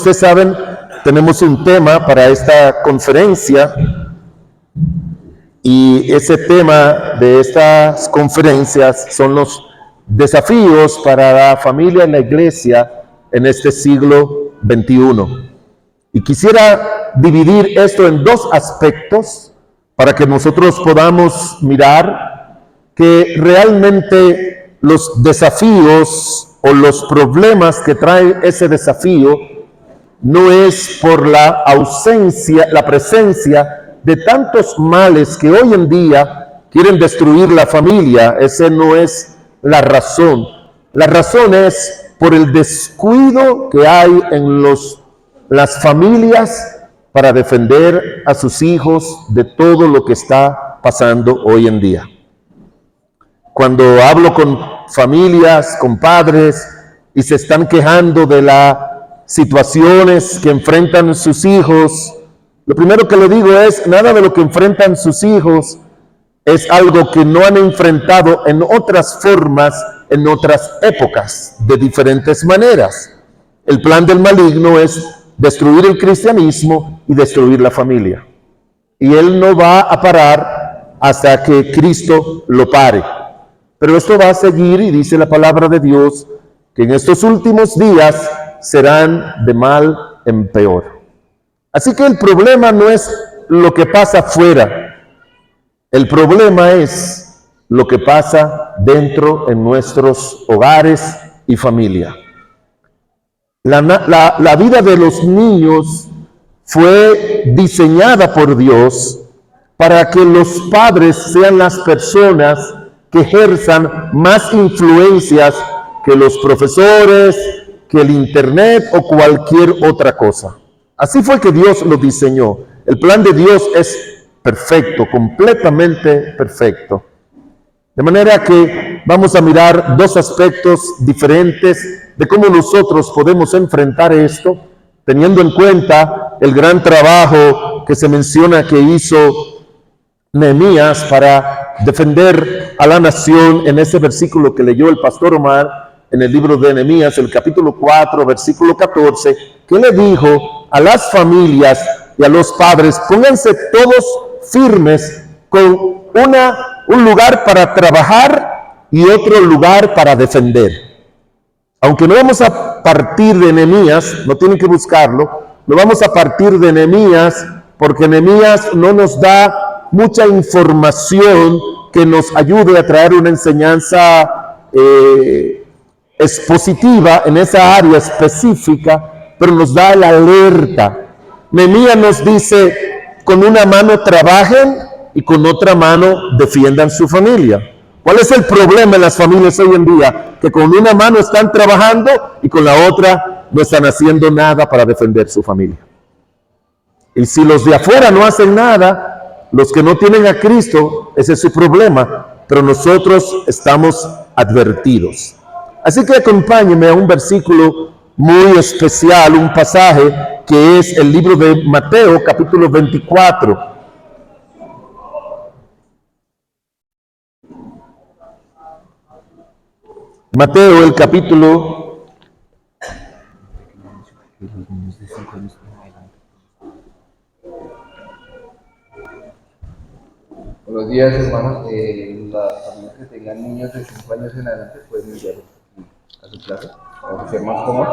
Ustedes saben, tenemos un tema para esta conferencia y ese tema de estas conferencias son los desafíos para la familia y la iglesia en este siglo XXI. Y quisiera dividir esto en dos aspectos para que nosotros podamos mirar que realmente los desafíos o los problemas que trae ese desafío no es por la ausencia, la presencia de tantos males que hoy en día quieren destruir la familia. Ese no es la razón. La razón es por el descuido que hay en las familias para defender a sus hijos de todo lo que está pasando hoy en día. Cuando hablo con familias, con padres, y se están quejando de las situaciones que enfrentan sus hijos, lo primero que le digo es, nada de lo que enfrentan sus hijos es algo que no han enfrentado en otras formas, en otras épocas, de diferentes maneras. El plan del maligno es destruir el cristianismo y destruir la familia. Y él no va a parar hasta que Cristo lo pare. Pero esto va a seguir, y dice la palabra de Dios, que en estos últimos días serán de mal en peor. Así que el problema no es lo que pasa afuera, el problema es lo que pasa dentro en nuestros hogares y familia. La vida de los niños fue diseñada por Dios para que los padres sean las personas que ejerzan más influencias que los profesores, que el internet o cualquier otra cosa. Así fue que Dios lo diseñó. El plan de Dios es perfecto, completamente perfecto. De manera que vamos a mirar dos aspectos diferentes de cómo nosotros podemos enfrentar esto, teniendo en cuenta el gran trabajo que se menciona que hizo Nehemías para defender a la nación en ese versículo que leyó el pastor Omar en el libro de Nehemías, el capítulo 4, versículo 14, que le dijo a las familias y a los padres, pónganse todos firmes con un lugar para trabajar y otro lugar para defender. Aunque no vamos a partir de Nehemías, no tienen que buscarlo, no vamos a partir de Nehemías porque Nehemías no nos da mucha información que nos ayude a traer una enseñanza expositiva en esa área específica, pero nos da la alerta. Nehemías nos dice, con una mano trabajen y con otra mano defiendan su familia. ¿Cuál es el problema en las familias hoy en día? Que con una mano están trabajando y con la otra no están haciendo nada para defender su familia. Y si los de afuera no hacen nada, los que no tienen a Cristo, ese es su problema, pero nosotros estamos advertidos. Así que acompáñenme a un versículo muy especial, un pasaje que es el libro de Mateo, capítulo 24. Mateo, el capítulo... Buenos días, hermanos. Las familias que tengan niños de 5 años en adelante pueden enviarlos a su clase para que sea más cómodo.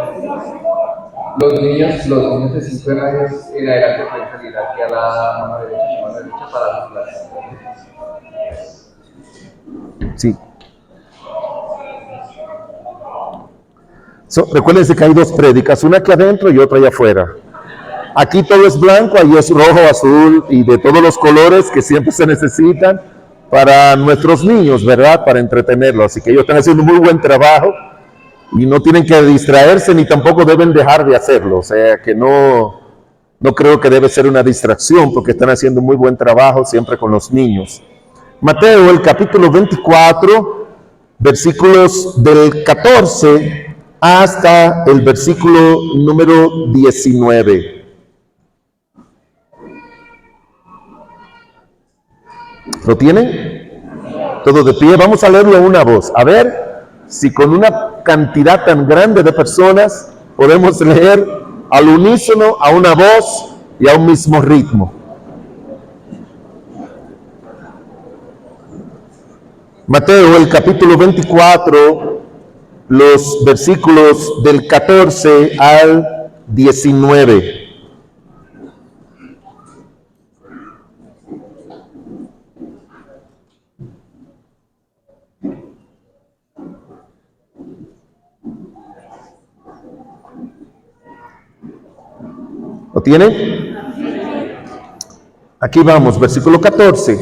Los niños de 5 años en adelante pueden salir aquí a la mano derecha para su clase. Sí. Recuérdense que hay dos prédicas, una aquí adentro y otra allá afuera. Aquí todo es blanco, ahí es rojo, azul y de todos los colores que siempre se necesitan para nuestros niños, ¿verdad? Para entretenerlos. Así que ellos están haciendo un muy buen trabajo y no tienen que distraerse ni tampoco deben dejar de hacerlo. O sea que no creo que debe ser una distracción porque están haciendo un muy buen trabajo siempre con los niños. Mateo, el capítulo 24, versículos del 14 hasta el versículo número 19. ¿Lo tienen? Todo de pie. Vamos a leerlo a una voz. A ver si con una cantidad tan grande de personas podemos leer al unísono, a una voz y a un mismo ritmo. Mateo, el capítulo 24, los versículos del 14 al 19. ¿Lo tienen? Aquí vamos, versículo 14.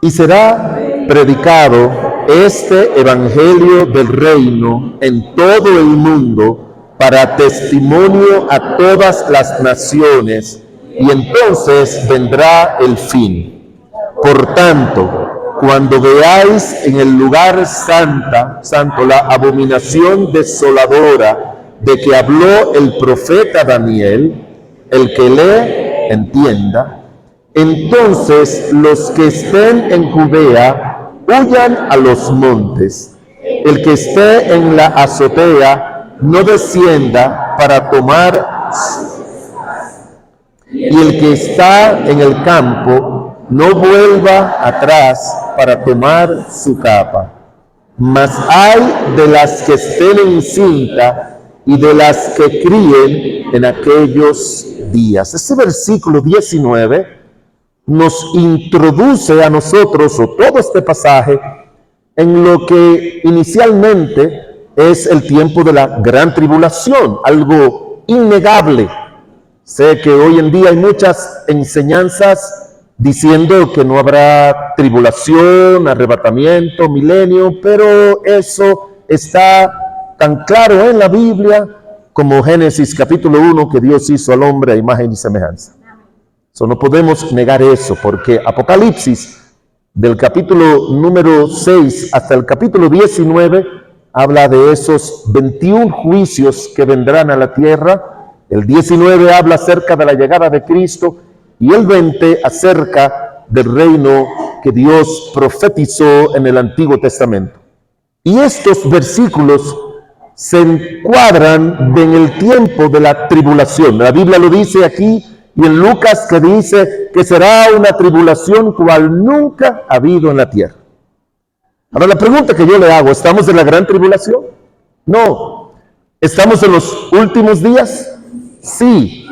Y será predicado este evangelio del reino en todo el mundo para testimonio a todas las naciones, y entonces vendrá el fin. Por tanto, cuando veáis en el lugar santo la abominación desoladora de que habló el profeta Daniel, el que lee, entienda. Entonces los que estén en Judea huyan a los montes. El que esté en la azotea no descienda para tomar, y el que está en el campo no vuelva atrás para tomar su capa. Mas hay de las que estén en cinta y de las que críen en aquellos días. Este versículo 19 nos introduce a nosotros, o todo este pasaje, en lo que inicialmente es el tiempo de la gran tribulación, algo innegable. Sé que hoy en día hay muchas enseñanzas diciendo que no habrá tribulación, arrebatamiento, milenio, pero eso está tan claro en la Biblia como Génesis capítulo 1, que Dios hizo al hombre a imagen y semejanza. No podemos negar eso, porque Apocalipsis, del capítulo número 6 hasta el capítulo 19, habla de esos 21 juicios que vendrán a la tierra. El 19 habla acerca de la llegada de Cristo, y el 20 acerca del reino que Dios profetizó en el Antiguo Testamento. Y estos versículos se encuadran en el tiempo de la tribulación. La Biblia lo dice aquí, y en Lucas, que dice que será una tribulación cual nunca ha habido en la tierra. Ahora la pregunta que yo le hago, ¿estamos en la gran tribulación? No. ¿Estamos en los últimos días? Sí.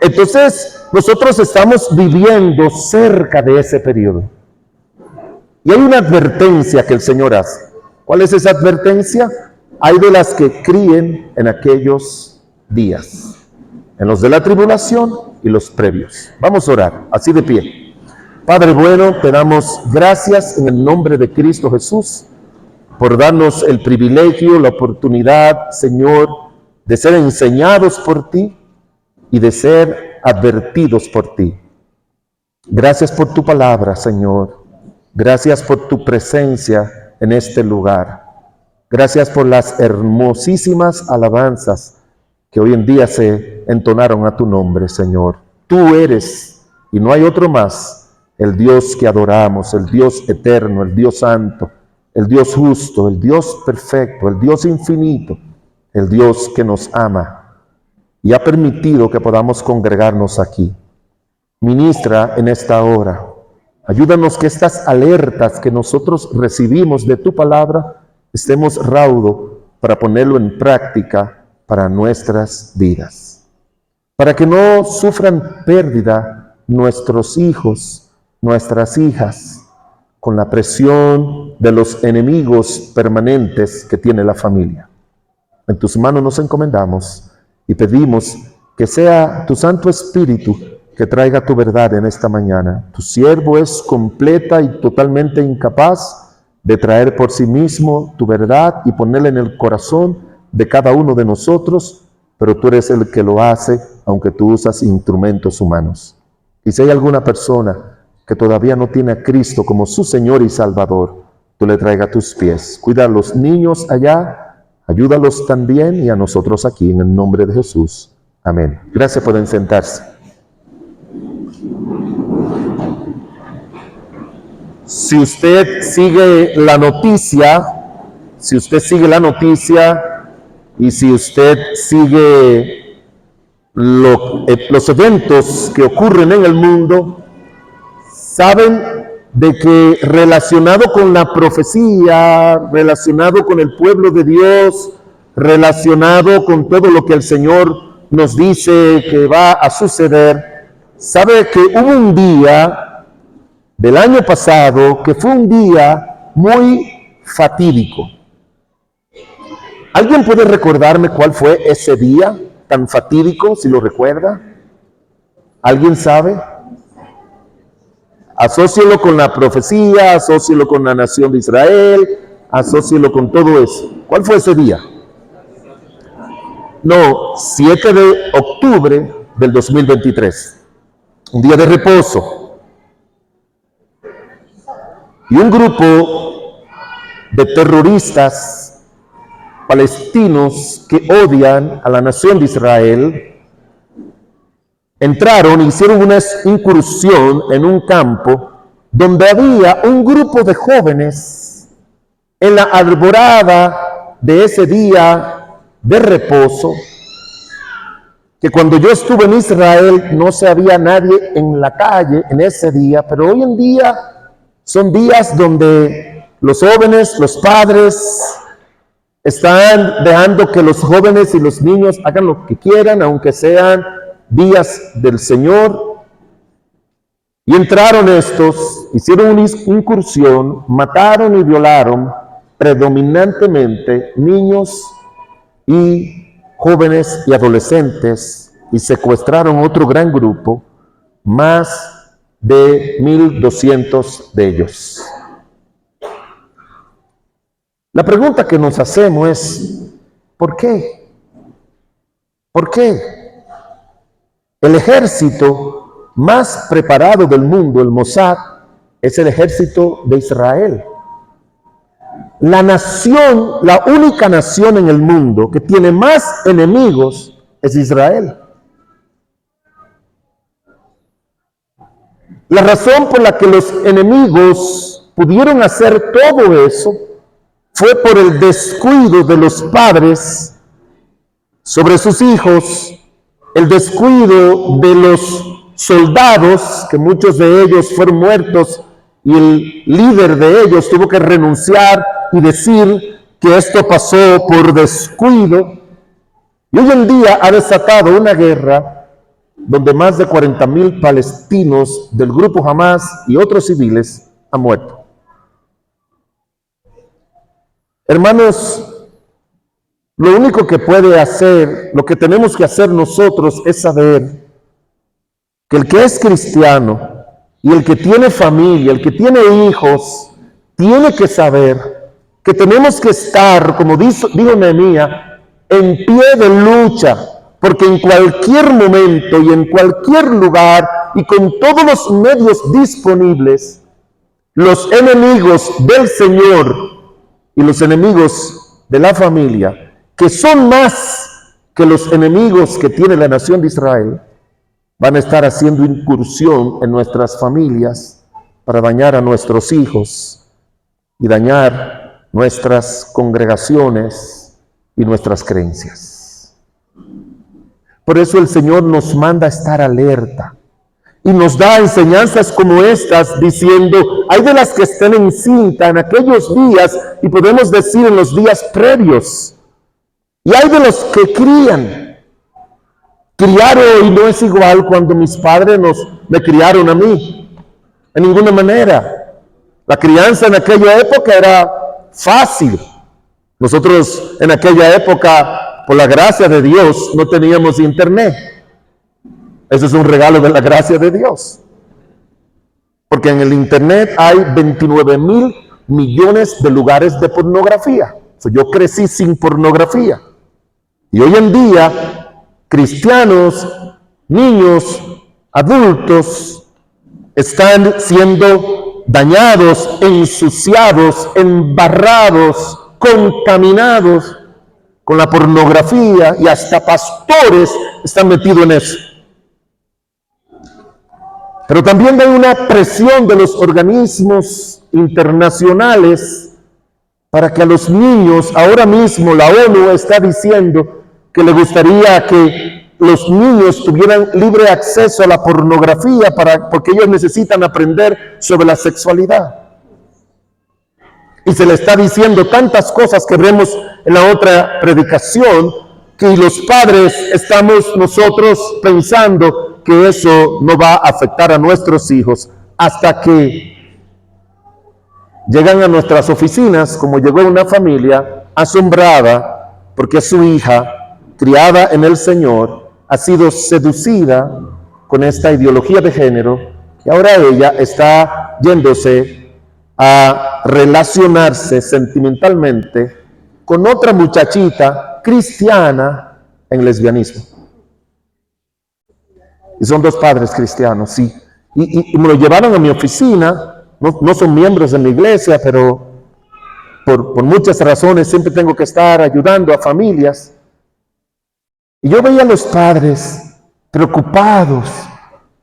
Entonces, nosotros estamos viviendo cerca de ese periodo. Y hay una advertencia que el Señor hace. ¿Cuál es esa advertencia? Hay de las que críen en aquellos días, en los de la tribulación y los previos. Vamos a orar, así de pie. Padre bueno, te damos gracias en el nombre de Cristo Jesús por darnos el privilegio, la oportunidad, Señor, de ser enseñados por ti y de ser advertidos por ti. Gracias por tu palabra, Señor. Gracias por tu presencia en este lugar. Gracias por las hermosísimas alabanzas que hoy en día se entonaron a tu nombre, Señor. Tú eres, y no hay otro más, el Dios que adoramos, el Dios eterno, el Dios santo, el Dios justo, el Dios perfecto, el Dios infinito, el Dios que nos ama y ha permitido que podamos congregarnos aquí. Ministra en esta hora. Ayúdanos que estas alertas que nosotros recibimos de tu palabra estemos raudo para ponerlo en práctica para nuestras vidas, para que no sufran pérdida nuestros hijos, nuestras hijas, con la presión de los enemigos permanentes que tiene la familia. En tus manos nos encomendamos y pedimos que sea tu Santo Espíritu que traiga tu verdad en esta mañana. Tu siervo es completa y totalmente incapaz de traer por sí mismo tu verdad y ponerla en el corazón de cada uno de nosotros, pero tú eres el que lo hace, aunque tú usas instrumentos humanos. Y si hay alguna persona que todavía no tiene a Cristo como su Señor y Salvador, tú le traigas a tus pies. Cuida a los niños allá, ayúdalos también, y a nosotros aquí, en el nombre de Jesús. Amén. Gracias, pueden sentarse. Si usted sigue la noticia, y si usted sigue los eventos que ocurren en el mundo, saben de que relacionado con la profecía, relacionado con el pueblo de Dios, relacionado con todo lo que el Señor nos dice que va a suceder, sabe que hubo un día del año pasado que fue un día muy fatídico. ¿Alguien puede recordarme cuál fue ese día tan fatídico, si lo recuerda? ¿Alguien sabe? Asócielo con la profecía, asócielo con la nación de Israel, asócielo con todo eso. ¿Cuál fue ese día? No, 7 de octubre del 2023. Un día de reposo. Y un grupo de terroristas palestinos que odian a la nación de Israel entraron y hicieron una incursión en un campo donde había un grupo de jóvenes en la alborada de ese día de reposo, que cuando yo estuve en Israel no se había nadie en la calle en ese día, pero hoy en día son días donde los jóvenes, los padres, están dejando que los jóvenes y los niños hagan lo que quieran, aunque sean días del Señor. Y entraron estos, hicieron una incursión, mataron y violaron predominantemente niños y jóvenes y adolescentes, y secuestraron otro gran grupo, más de 1,200 de ellos. La pregunta que nos hacemos es, ¿por qué? ¿Por qué? El ejército más preparado del mundo, el Mossad, es el ejército de Israel. La nación, la única nación en el mundo que tiene más enemigos es Israel. La razón por la que los enemigos pudieron hacer todo eso fue por el descuido de los padres sobre sus hijos, el descuido de los soldados, que muchos de ellos fueron muertos y el líder de ellos tuvo que renunciar y decir que esto pasó por descuido. Y hoy en día ha desatado una guerra donde más de 40,000 palestinos del grupo Hamas y otros civiles han muerto. Hermanos, lo único que puede hacer, lo que tenemos que hacer nosotros es saber que el que es cristiano y el que tiene familia, el que tiene hijos, tiene que saber que tenemos que estar, como dijo Nehemías, en pie de lucha, porque en cualquier momento y en cualquier lugar y con todos los medios disponibles, los enemigos del Señor y los enemigos de la familia, que son más que los enemigos que tiene la nación de Israel, van a estar haciendo incursión en nuestras familias para dañar a nuestros hijos y dañar nuestras congregaciones y nuestras creencias. Por eso el Señor nos manda a estar alerta y nos da enseñanzas como estas, diciendo, hay de las que estén en cinta en aquellos días, y podemos decir en los días previos, y hay de los que crían. Criar hoy no es igual cuando mis padres me criaron a mí, en ninguna manera. La crianza en aquella época era fácil. Nosotros en aquella época, por la gracia de Dios, no teníamos internet. Ese es un regalo de la gracia de Dios. Porque en el internet hay 29,000 millones de lugares de pornografía. Yo crecí sin pornografía. Y hoy en día, cristianos, niños, adultos, están siendo dañados, ensuciados, embarrados, contaminados con la pornografía, y hasta pastores están metidos en eso. Pero también hay una presión de los organismos internacionales para que a los niños, ahora mismo la ONU está diciendo que le gustaría que los niños tuvieran libre acceso a la pornografía porque ellos necesitan aprender sobre la sexualidad. Y se le está diciendo tantas cosas que vemos en la otra predicación, que los padres estamos nosotros pensando que eso no va a afectar a nuestros hijos hasta que llegan a nuestras oficinas, como llegó una familia asombrada porque su hija, criada en el Señor, ha sido seducida con esta ideología de género y ahora ella está yéndose a relacionarse sentimentalmente con otra muchachita cristiana en lesbianismo. Y son dos padres cristianos, sí. Y me lo llevaron a mi oficina. No son miembros de mi iglesia, pero por muchas razones siempre tengo que estar ayudando a familias. Y yo veía a los padres preocupados.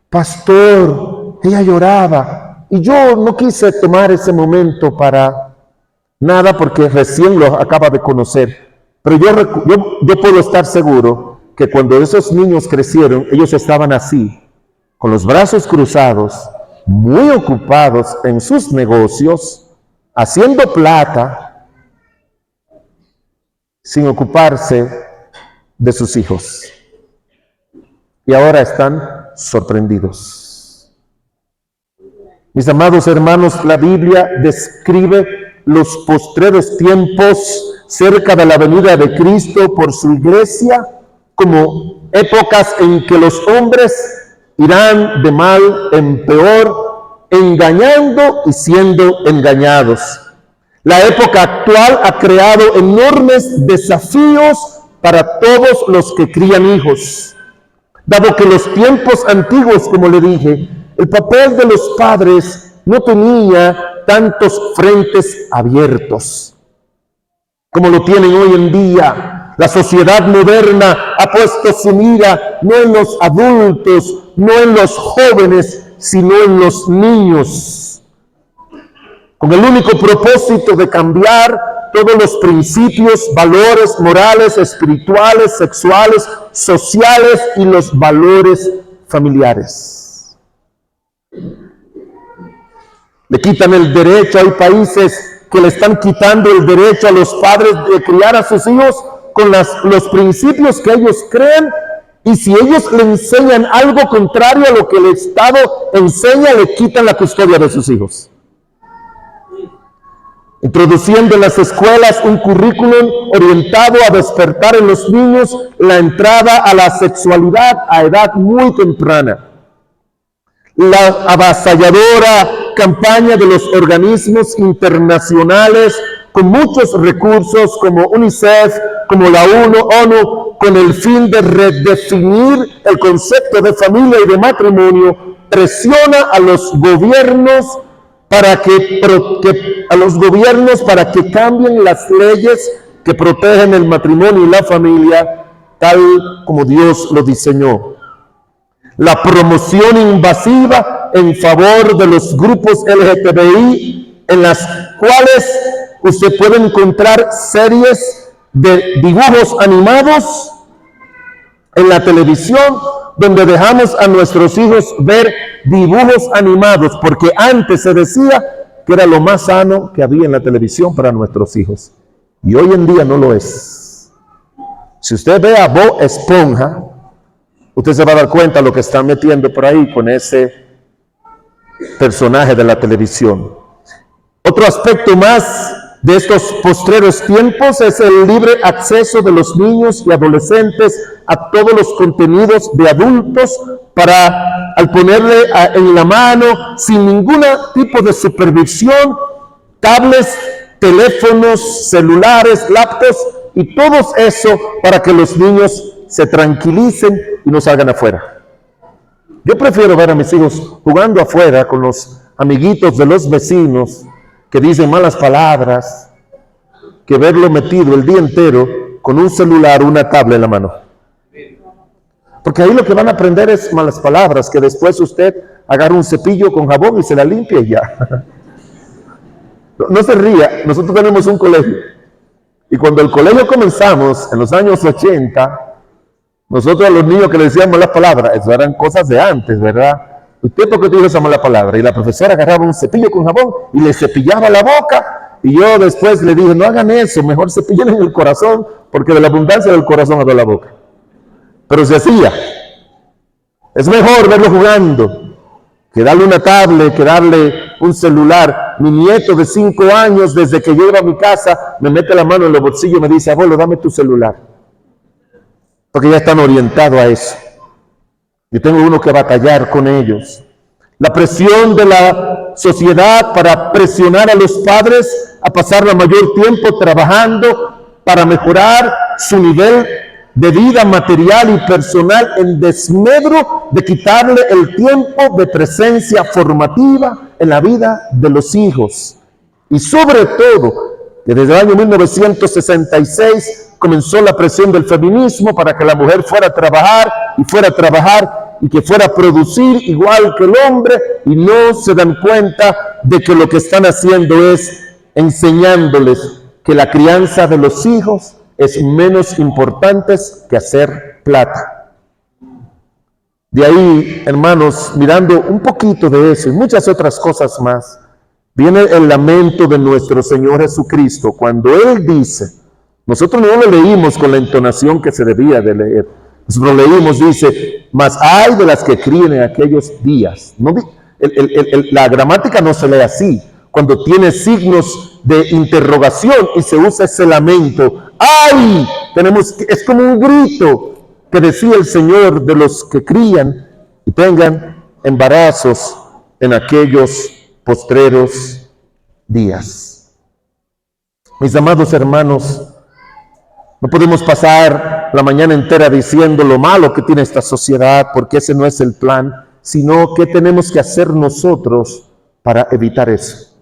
Pastor, ella lloraba. Y yo no quise tomar ese momento para nada porque recién lo acaba de conocer. Pero yo puedo estar seguro que cuando esos niños crecieron, ellos estaban así, con los brazos cruzados, muy ocupados en sus negocios, haciendo plata, sin ocuparse de sus hijos. Y ahora están sorprendidos. Mis amados hermanos, la Biblia describe los postreros tiempos cerca de la venida de Cristo por su iglesia como épocas en que los hombres irán de mal en peor, engañando y siendo engañados. La época actual ha creado enormes desafíos para todos los que crían hijos. Dado que los tiempos antiguos, como le dije, el papel de los padres no tenía tantos frentes abiertos como lo tienen hoy en día. La sociedad moderna ha puesto su mira no en los adultos, no en los jóvenes, sino en los niños, con el único propósito de cambiar todos los principios, valores morales, espirituales, sexuales, sociales y los valores familiares. Le quitan el derecho. Hay países que le están quitando el derecho a los padres de criar a sus hijos con los principios que ellos creen, y si ellos le enseñan algo contrario a lo que el Estado enseña, le quitan la custodia de sus hijos. Introduciendo en las escuelas un currículum orientado a despertar en los niños la entrada a la sexualidad a edad muy temprana. La avasalladora campaña de los organismos internacionales con muchos recursos como UNICEF, como la ONU, con el fin de redefinir el concepto de familia y de matrimonio, presiona a los gobiernos para que cambien las leyes que protegen el matrimonio y la familia tal como Dios lo diseñó. La promoción invasiva en favor de los grupos LGTBI, en las cuales usted puede encontrar series de dibujos animados en la televisión, donde dejamos a nuestros hijos ver dibujos animados, porque antes se decía que era lo más sano que había en la televisión para nuestros hijos. Y hoy en día no lo es. Si usted ve a Bob Esponja, usted se va a dar cuenta de lo que están metiendo por ahí con ese personaje de la televisión. Otro aspecto más de estos postreros tiempos es el libre acceso de los niños y adolescentes a todos los contenidos de adultos para, al ponerle en la mano, sin ningún tipo de supervisión, tablets, teléfonos, celulares, laptops y todo eso para que los niños se tranquilicen y no salgan afuera. Yo prefiero ver a mis hijos jugando afuera con los amiguitos de los vecinos que dicen malas palabras, que verlo metido el día entero con un celular o una tablet en la mano. Porque ahí lo que van a aprender es malas palabras, que después usted agarra un cepillo con jabón y se la limpia y ya. No se ría, nosotros tenemos un colegio. Y cuando el colegio comenzamos, en los años 80, Nosotros a los niños que le decíamos las palabras, eso eran cosas de antes, ¿verdad? ¿Usted por qué te dijo esa mala palabra? Y la profesora agarraba un cepillo con jabón y le cepillaba la boca. Y yo después le dije, no hagan eso, mejor cepillen en el corazón, porque de la abundancia del corazón habla la boca. Pero se hacía. Es mejor verlo jugando que darle una tablet, que darle un celular. Mi nieto de 5 años, desde que llega a mi casa, me mete la mano en el bolsillo y me dice, abuelo, dame tu celular. Porque ya están orientados a eso. Yo tengo uno que batallar con ellos. La presión de la sociedad para presionar a los padres a pasar el mayor tiempo trabajando para mejorar su nivel de vida material y personal en desmedro de quitarle el tiempo de presencia formativa en la vida de los hijos. Y sobre todo, que desde el año 1966 comenzó la presión del feminismo para que la mujer fuera a trabajar y que fuera a producir igual que el hombre, y no se dan cuenta de que lo que están haciendo es enseñándoles que la crianza de los hijos es menos importante que hacer plata. De ahí, hermanos, mirando un poquito de eso y muchas otras cosas más, viene el lamento de nuestro Señor Jesucristo cuando Él dice, nosotros no lo leímos con la entonación que se debía de leer, nosotros leímos, dice, mas hay de las que críen en aquellos días. No, la gramática no se lee así, cuando tiene signos de interrogación y se usa ese lamento. ¡Ay! Es como un grito que decía el Señor de los que crían y tengan embarazos en aquellos postreros días. Mis amados hermanos, no podemos pasar la mañana entera diciendo lo malo que tiene esta sociedad, porque ese no es el plan, sino que tenemos que hacer nosotros para evitar eso.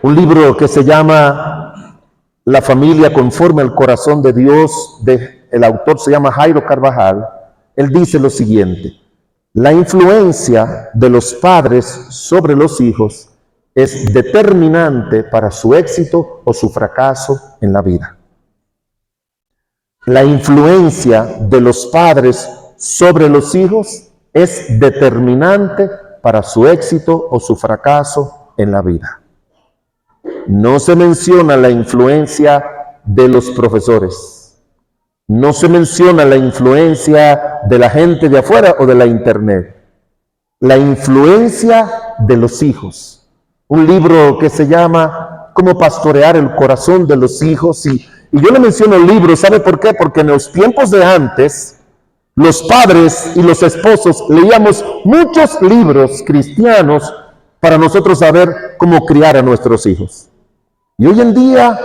Un libro que se llama La familia conforme al corazón de Dios, el autor se llama Jairo Carvajal. Él dice lo siguiente: la influencia de los padres sobre los hijos es determinante para su éxito o su fracaso en la vida. La influencia de los padres sobre los hijos es determinante para su éxito o su fracaso en la vida. No se menciona la influencia de los profesores. No se menciona la influencia de la gente de afuera o de la internet. La influencia de los hijos. Un libro que se llama Cómo pastorear el corazón de los hijos. Y yo le menciono el libro, ¿sabe por qué? Porque en los tiempos de antes, los padres y los esposos leíamos muchos libros cristianos para nosotros saber cómo criar a nuestros hijos. Y hoy en día,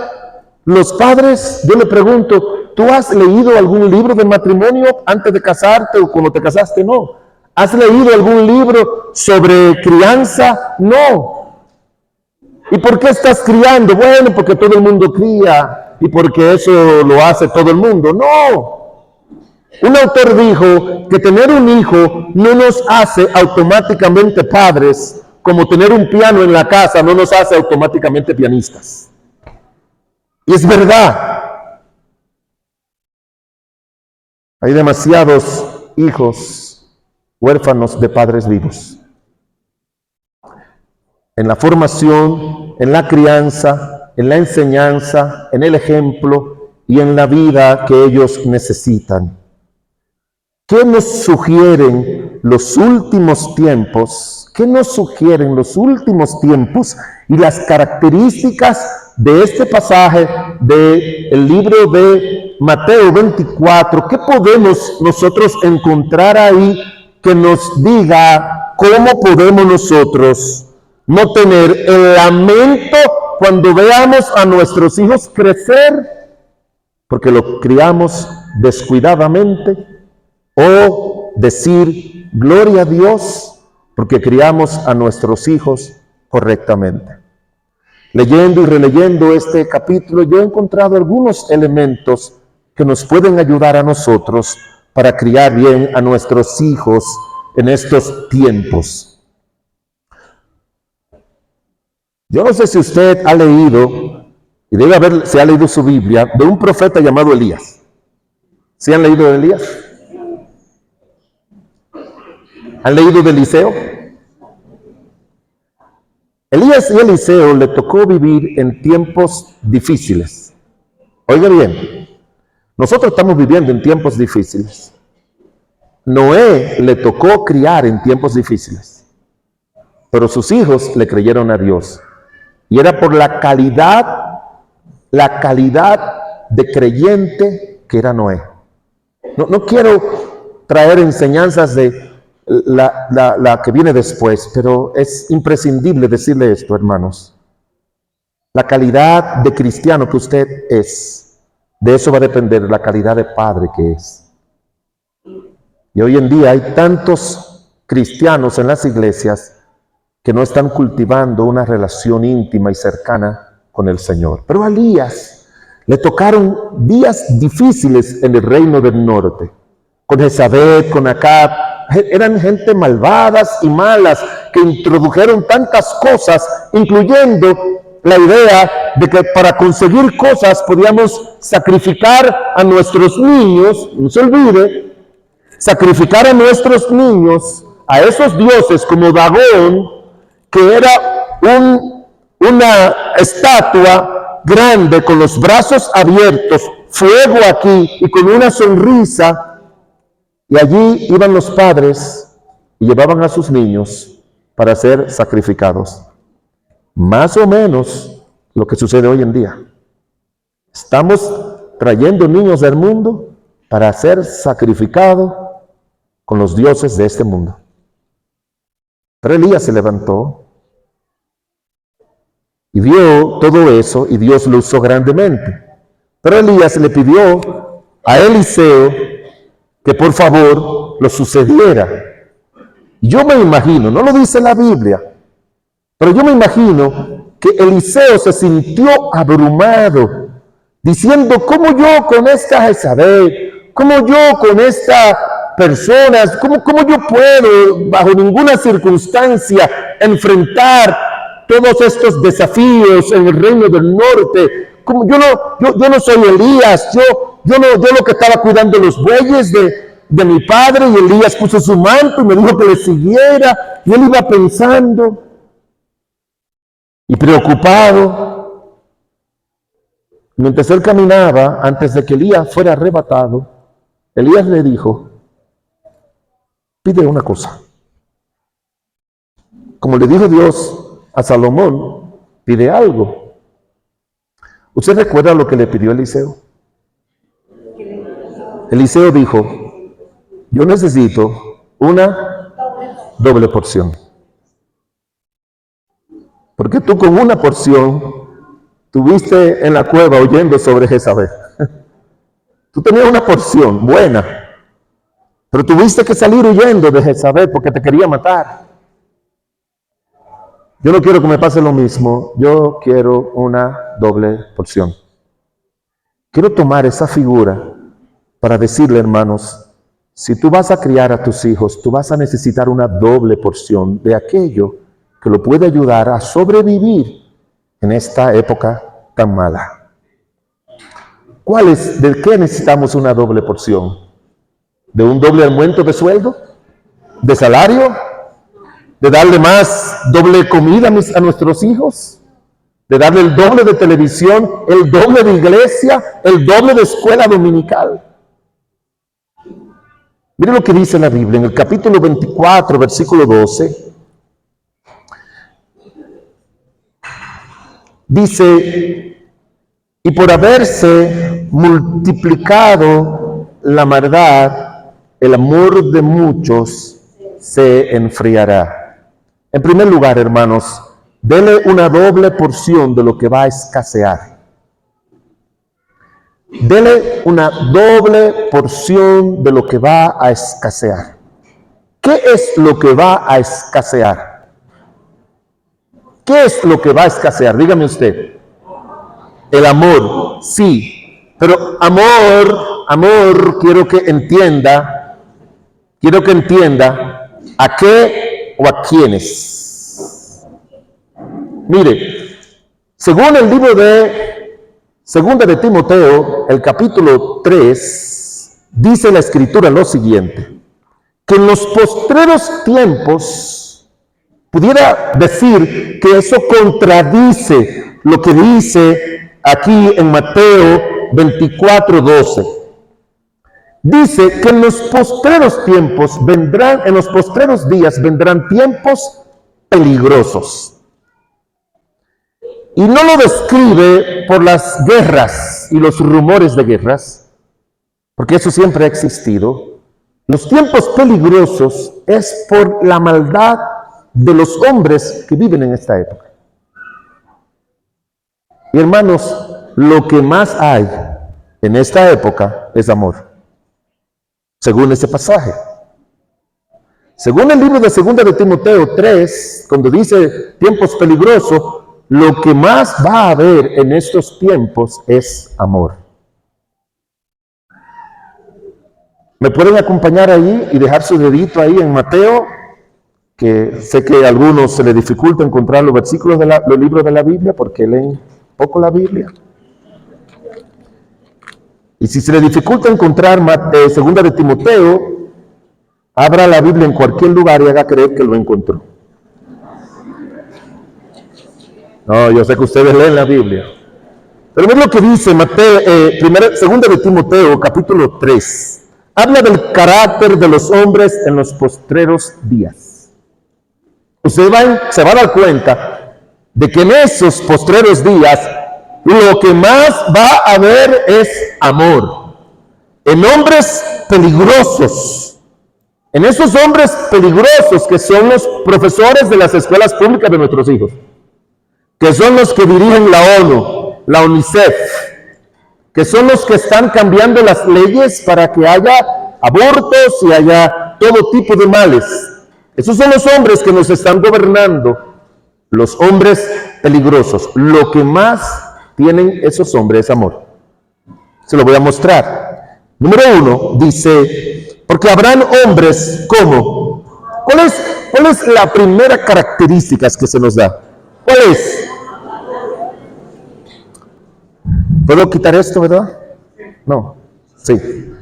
los padres, yo le pregunto, ¿tú has leído algún libro de matrimonio antes de casarte o cuando te casaste? No. ¿Has leído algún libro sobre crianza? No. ¿Y por qué estás criando? Bueno, porque todo el mundo cría y porque eso lo hace todo el mundo. No. Un autor dijo que tener un hijo no nos hace automáticamente padres, como tener un piano en la casa no nos hace automáticamente pianistas. Y es verdad. Hay demasiados hijos huérfanos de padres vivos. En la formación, en la crianza, en la enseñanza, en el ejemplo y en la vida que ellos necesitan. ¿Qué nos sugieren los últimos tiempos? ¿Qué nos sugieren los últimos tiempos y las características de este pasaje del libro de Mateo 24? ¿Qué podemos nosotros encontrar ahí que nos diga cómo podemos nosotros no tener el lamento cuando veamos a nuestros hijos crecer porque lo criamos descuidadamente? O decir, gloria a Dios, porque criamos a nuestros hijos correctamente. Leyendo y releyendo este capítulo, yo he encontrado algunos elementos que nos pueden ayudar a nosotros para criar bien a nuestros hijos en estos tiempos. Yo no sé si usted ha leído, y debe haber, se ha leído su Biblia, de un profeta llamado Elías. ¿Sí han leído de Elías? ¿Han leído de Eliseo? Elías y Eliseo le tocó vivir en tiempos difíciles. Oiga bien, nosotros estamos viviendo en tiempos difíciles. Noé le tocó criar en tiempos difíciles, pero sus hijos le creyeron a Dios. Y era por la calidad de creyente que era Noé. No quiero traer enseñanzas de la que viene después, pero es imprescindible decirle esto, hermanos. La calidad de cristiano que usted es, de eso va a depender la calidad de padre que es. Y hoy en día hay tantos cristianos en las iglesias que no están cultivando una relación íntima y cercana con el Señor. Pero a Elías le tocaron días difíciles en el reino del norte, con Jezabel, con Acab. Eran gente malvadas y malas que introdujeron tantas cosas, incluyendo la idea de que para conseguir cosas podíamos sacrificar a nuestros niños, no se olvide, sacrificar a nuestros niños a esos dioses como Dagón, que era una estatua grande con los brazos abiertos, fuego aquí y con una sonrisa. Y allí iban los padres y llevaban a sus niños para ser sacrificados. Más o menos lo que sucede hoy en día. Estamos trayendo niños del mundo para ser sacrificados con los dioses de este mundo. Pero Elías se levantó y vio todo eso y Dios lo usó grandemente. Pero Elías le pidió a Eliseo que por favor lo sucediera. Yo me imagino, no lo dice la Biblia, pero yo me imagino que Eliseo se sintió abrumado, diciendo, ¿cómo yo con esta Jezabel? ¿Cómo yo con estas personas? ¿Cómo yo puedo, bajo ninguna circunstancia, enfrentar todos estos desafíos en el reino del norte? Como yo no soy Elías, yo lo que estaba cuidando los bueyes de mi padre, y Elías puso su manto y me dijo que le siguiera, y él iba pensando y preocupado. Mientras él caminaba, antes de que Elías fuera arrebatado, Elías le dijo, pide una cosa. Como le dijo Dios a Salomón, pide algo. ¿Usted recuerda lo que le pidió Eliseo? Eliseo dijo, yo necesito una doble porción. Porque tú con una porción estuviste en la cueva oyendo sobre Jezabel. Tú tenías una porción buena, pero tuviste que salir huyendo de Jezabel porque te quería matar. Yo no quiero que me pase lo mismo, yo quiero una doble porción. Quiero tomar esa figura para decirle, hermanos, si tú vas a criar a tus hijos, tú vas a necesitar una doble porción de aquello que lo puede ayudar a sobrevivir en esta época tan mala. ¿De qué necesitamos una doble porción? ¿De un doble aumento de sueldo? ¿De salario? ¿De darle más doble comida a nuestros hijos? ¿De darle el doble de televisión, el doble de iglesia, el doble de escuela dominical? Mire lo que dice la Biblia en el capítulo 24, versículo 12. Dice, y por haberse multiplicado la maldad, el amor de muchos se enfriará. En primer lugar, hermanos, dele una doble porción de lo que va a escasear. Dele una doble porción de lo que va a escasear. ¿Qué es lo que va a escasear? ¿Qué es lo que va a escasear? Dígame usted. El amor, sí. Pero amor, quiero que entienda a qué o a quiénes. Mire, según el libro de Segunda de Timoteo, el capítulo 3, dice la Escritura lo siguiente, que en los postreros tiempos, pudiera decir que eso contradice lo que dice aquí en Mateo 24:12. Dice que en los postreros tiempos vendrán, en los postreros días vendrán tiempos peligrosos. Y no lo describe por las guerras y los rumores de guerras, porque eso siempre ha existido. Los tiempos peligrosos es por la maldad de los hombres que viven en esta época. Y hermanos, lo que más hay en esta época es amor, según ese pasaje. Según el libro de 2 de Timoteo 3, cuando dice tiempos peligrosos, lo que más va a haber en estos tiempos es amor. ¿Me pueden acompañar ahí y dejar su dedito ahí en Mateo? Que sé que a algunos se les dificulta encontrar los versículos de los libros de la Biblia porque leen poco la Biblia. Y si se les dificulta encontrar 2 de Timoteo, abra la Biblia en cualquier lugar y haga creer que lo encontró. No, yo sé que ustedes leen la Biblia. Pero es lo que dice Mateo, 2 de Timoteo, capítulo 3. Habla del carácter de los hombres en los postreros días. Usted se va a dar cuenta de que en esos postreros días lo que más va a haber es amor. En hombres peligrosos. En esos hombres peligrosos que son los profesores de las escuelas públicas de nuestros hijos, que son los que dirigen la ONU, la UNICEF, que son los que están cambiando las leyes para que haya abortos y haya todo tipo de males. Esos son los hombres que nos están gobernando, los hombres peligrosos. Lo que más tienen esos hombres es amor. Se lo voy a mostrar. Número 1, dice, porque habrán hombres como. ¿Cuál es la primera característica que se nos da? ¿Cuál es? ¿Puedo quitar esto, verdad? No. Sí.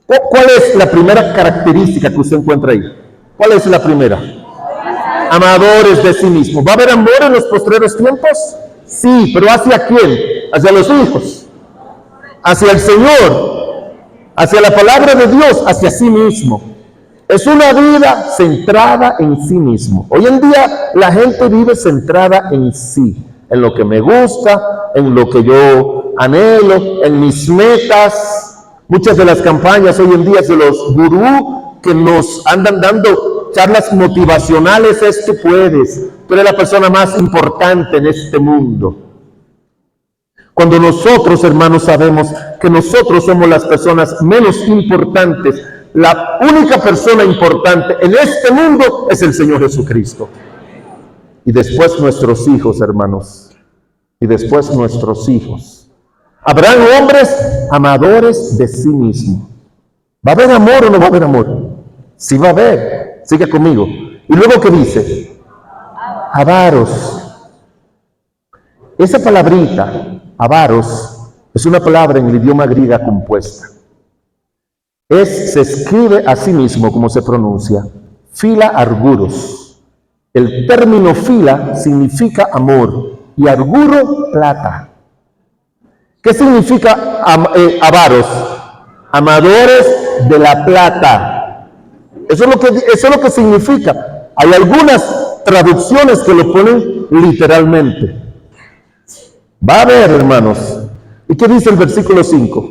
¿Cuál es la primera característica que usted encuentra ahí? ¿Cuál es la primera? Amadores de sí mismos. ¿Va a haber amor en los postreros tiempos? Sí, pero ¿hacia quién? Hacia los hijos, hacia el Señor, hacia la palabra de Dios, hacia sí mismo. Es una vida centrada en sí mismo. Hoy en día la gente vive centrada en sí, en lo que me gusta, en lo que yo anhelo, en mis metas. Muchas de las campañas hoy en día de los gurú que nos andan dando charlas motivacionales es: tú puedes, tú eres la persona más importante en este mundo. Cuando nosotros, hermanos, sabemos que nosotros somos las personas menos importantes, la única persona importante en este mundo es el Señor Jesucristo. Y después nuestros hijos, hermanos. Y después nuestros hijos. Habrán hombres amadores de sí mismos. ¿Va a haber amor o no va a haber amor? Sí va a haber. Sigue conmigo. Y luego, ¿qué dice? Avaros. Esa palabrita, avaros, es una palabra en el idioma griega compuesta. Se escribe a sí mismo como se pronuncia, fila arguros. El término fila significa amor y arguro plata. ¿Qué significa avaros? Amadores de la plata. Eso es lo que significa. Hay algunas traducciones que lo ponen literalmente. Va a haber, hermanos. ¿Y qué dice el versículo 5?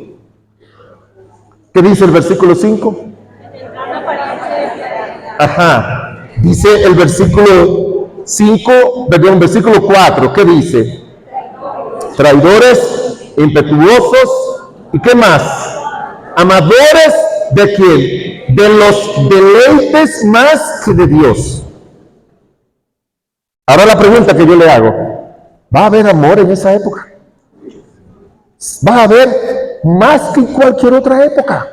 ¿Qué dice el versículo 5? Ajá. Dice el versículo 5, perdón, versículo 4. ¿Qué dice? Traidores, impetuosos, ¿y qué más? Amadores ¿de quién? De los deleites más que de Dios. Ahora la pregunta que yo le hago: ¿va a haber amor en esa época? ¿Va a haber más que en cualquier otra época?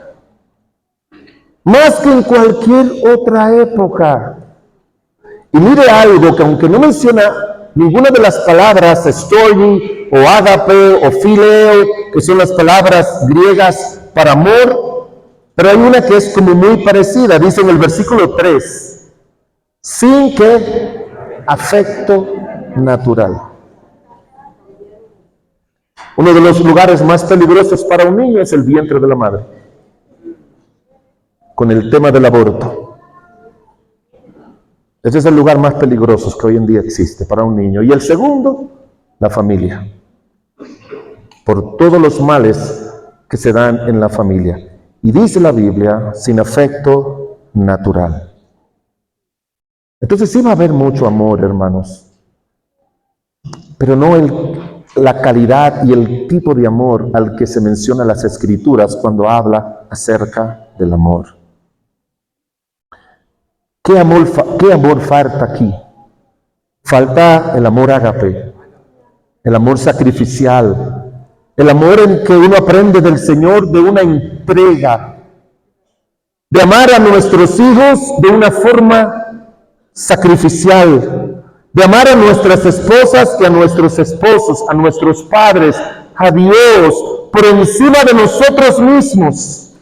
Más que en cualquier otra época. Y mire algo que, aunque no menciona ninguna de las palabras storge o ágape o fileo, que son las palabras griegas para amor, Pero hay una que es como muy parecida, dice en el versículo 3, sin que afecto natural. Uno de los lugares más peligrosos para un niño es el vientre de la madre, con el tema del aborto. Ese es el lugar más peligroso que hoy en día existe para un niño. Y el segundo, la familia, por todos los males que se dan en la familia. Y dice la Biblia, sin afecto natural. Entonces sí va a haber mucho amor, hermanos, pero no la calidad y el tipo de amor al que se menciona en las Escrituras cuando habla acerca del amor. ¿Qué amor falta aquí? Falta el amor ágape, el amor sacrificial, el amor en que uno aprende del Señor de una entrega, de amar a nuestros hijos de una forma sacrificial, de amar a nuestras esposas y a nuestros esposos, a nuestros padres, a Dios, por encima de nosotros mismos,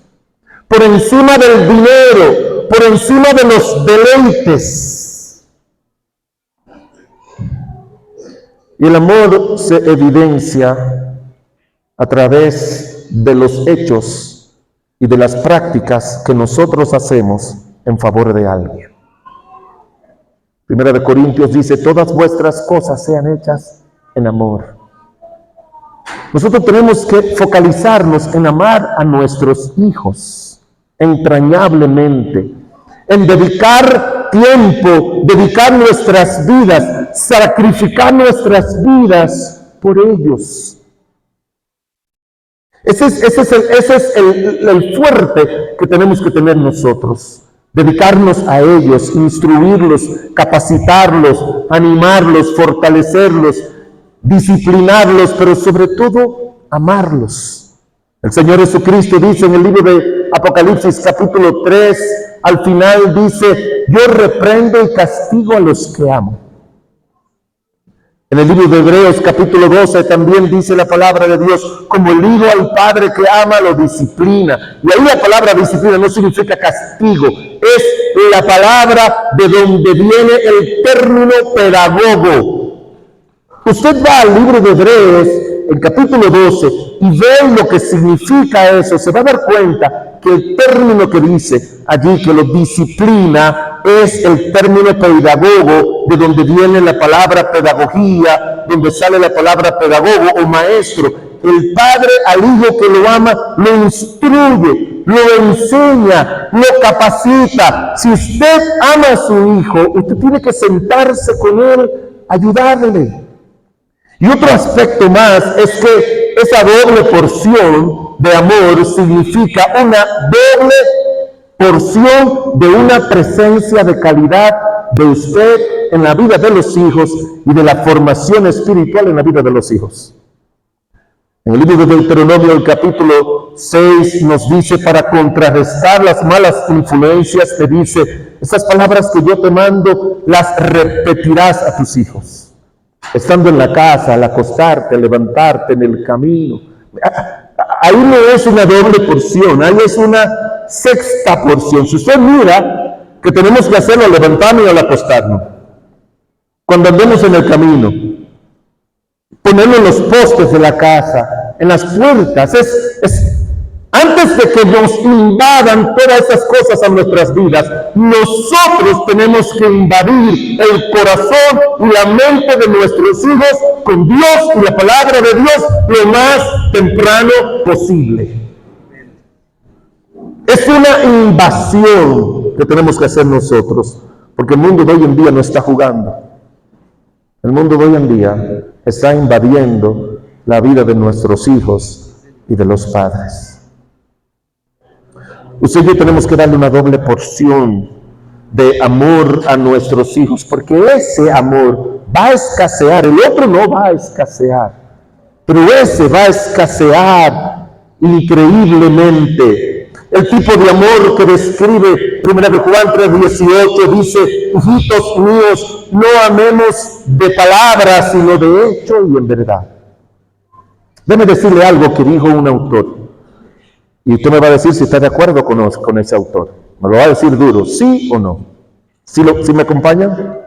por encima del dinero, por encima de los deleites. Y el amor se evidencia a través de los hechos y de las prácticas que nosotros hacemos en favor de alguien. Primera de Corintios dice, todas vuestras cosas sean hechas en amor. Nosotros tenemos que focalizarnos en amar a nuestros hijos entrañablemente, en dedicar tiempo, dedicar nuestras vidas, sacrificar nuestras vidas por ellos. Ese es el fuerte que tenemos que tener nosotros. Dedicarnos a ellos, instruirlos, capacitarlos, animarlos, fortalecerlos, disciplinarlos, pero sobre todo amarlos. El Señor Jesucristo dice en el libro de Apocalipsis capítulo 3, al final dice, yo reprendo y castigo a los que amo. En el libro de Hebreos capítulo 12 también dice la palabra de Dios, como el hijo al padre que ama lo disciplina. Y ahí la palabra disciplina no significa castigo, es la palabra de donde viene el término pedagogo. Usted va al libro de Hebreos, el capítulo 12, y ve lo que significa eso, se va a dar cuenta que el término que dice allí que lo disciplina es el término pedagogo, de donde viene la palabra pedagogía, donde sale la palabra pedagogo o maestro. El padre al hijo que lo ama lo instruye, lo enseña, lo capacita. Si usted ama a su hijo, usted tiene que sentarse con él, ayudarle. Y otro aspecto más es que esa doble porción de amor significa una doble porción de una presencia de calidad de usted en la vida de los hijos y de la formación espiritual en la vida de los hijos. En el libro de Deuteronomio, el capítulo 6, nos dice, para contrarrestar las malas influencias, te dice, esas palabras que yo te mando, las repetirás a tus hijos. Estando en la casa, al acostarte, al levantarte, en el camino. Ahí no es una doble porción, ahí es una sexta porción. Si usted mira que tenemos que hacerlo al levantarnos y al acostarnos, cuando andemos en el camino, ponerlo en los postes de la casa, en las puertas, antes de que nos invadan todas esas cosas a nuestras vidas, nosotros tenemos que invadir el corazón y la mente de nuestros hijos con Dios y la palabra de Dios lo más temprano posible. Es una invasión que tenemos que hacer nosotros, porque el mundo de hoy en día no está jugando. El mundo de hoy en día está invadiendo la vida de nuestros hijos y de los padres. Usted y yo tenemos que darle una doble porción de amor a nuestros hijos, porque ese amor va a escasear, el otro no va a escasear, pero ese va a escasear increíblemente. El tipo de amor que describe 1 Juan 3:18 dice, hijitos míos, no amemos de palabras, sino de hecho y en verdad. Déjeme decirle algo que dijo un autor. Y usted me va a decir si está de acuerdo con ese autor. Me lo va a decir duro, ¿sí o no? ¿Sí me acompañan?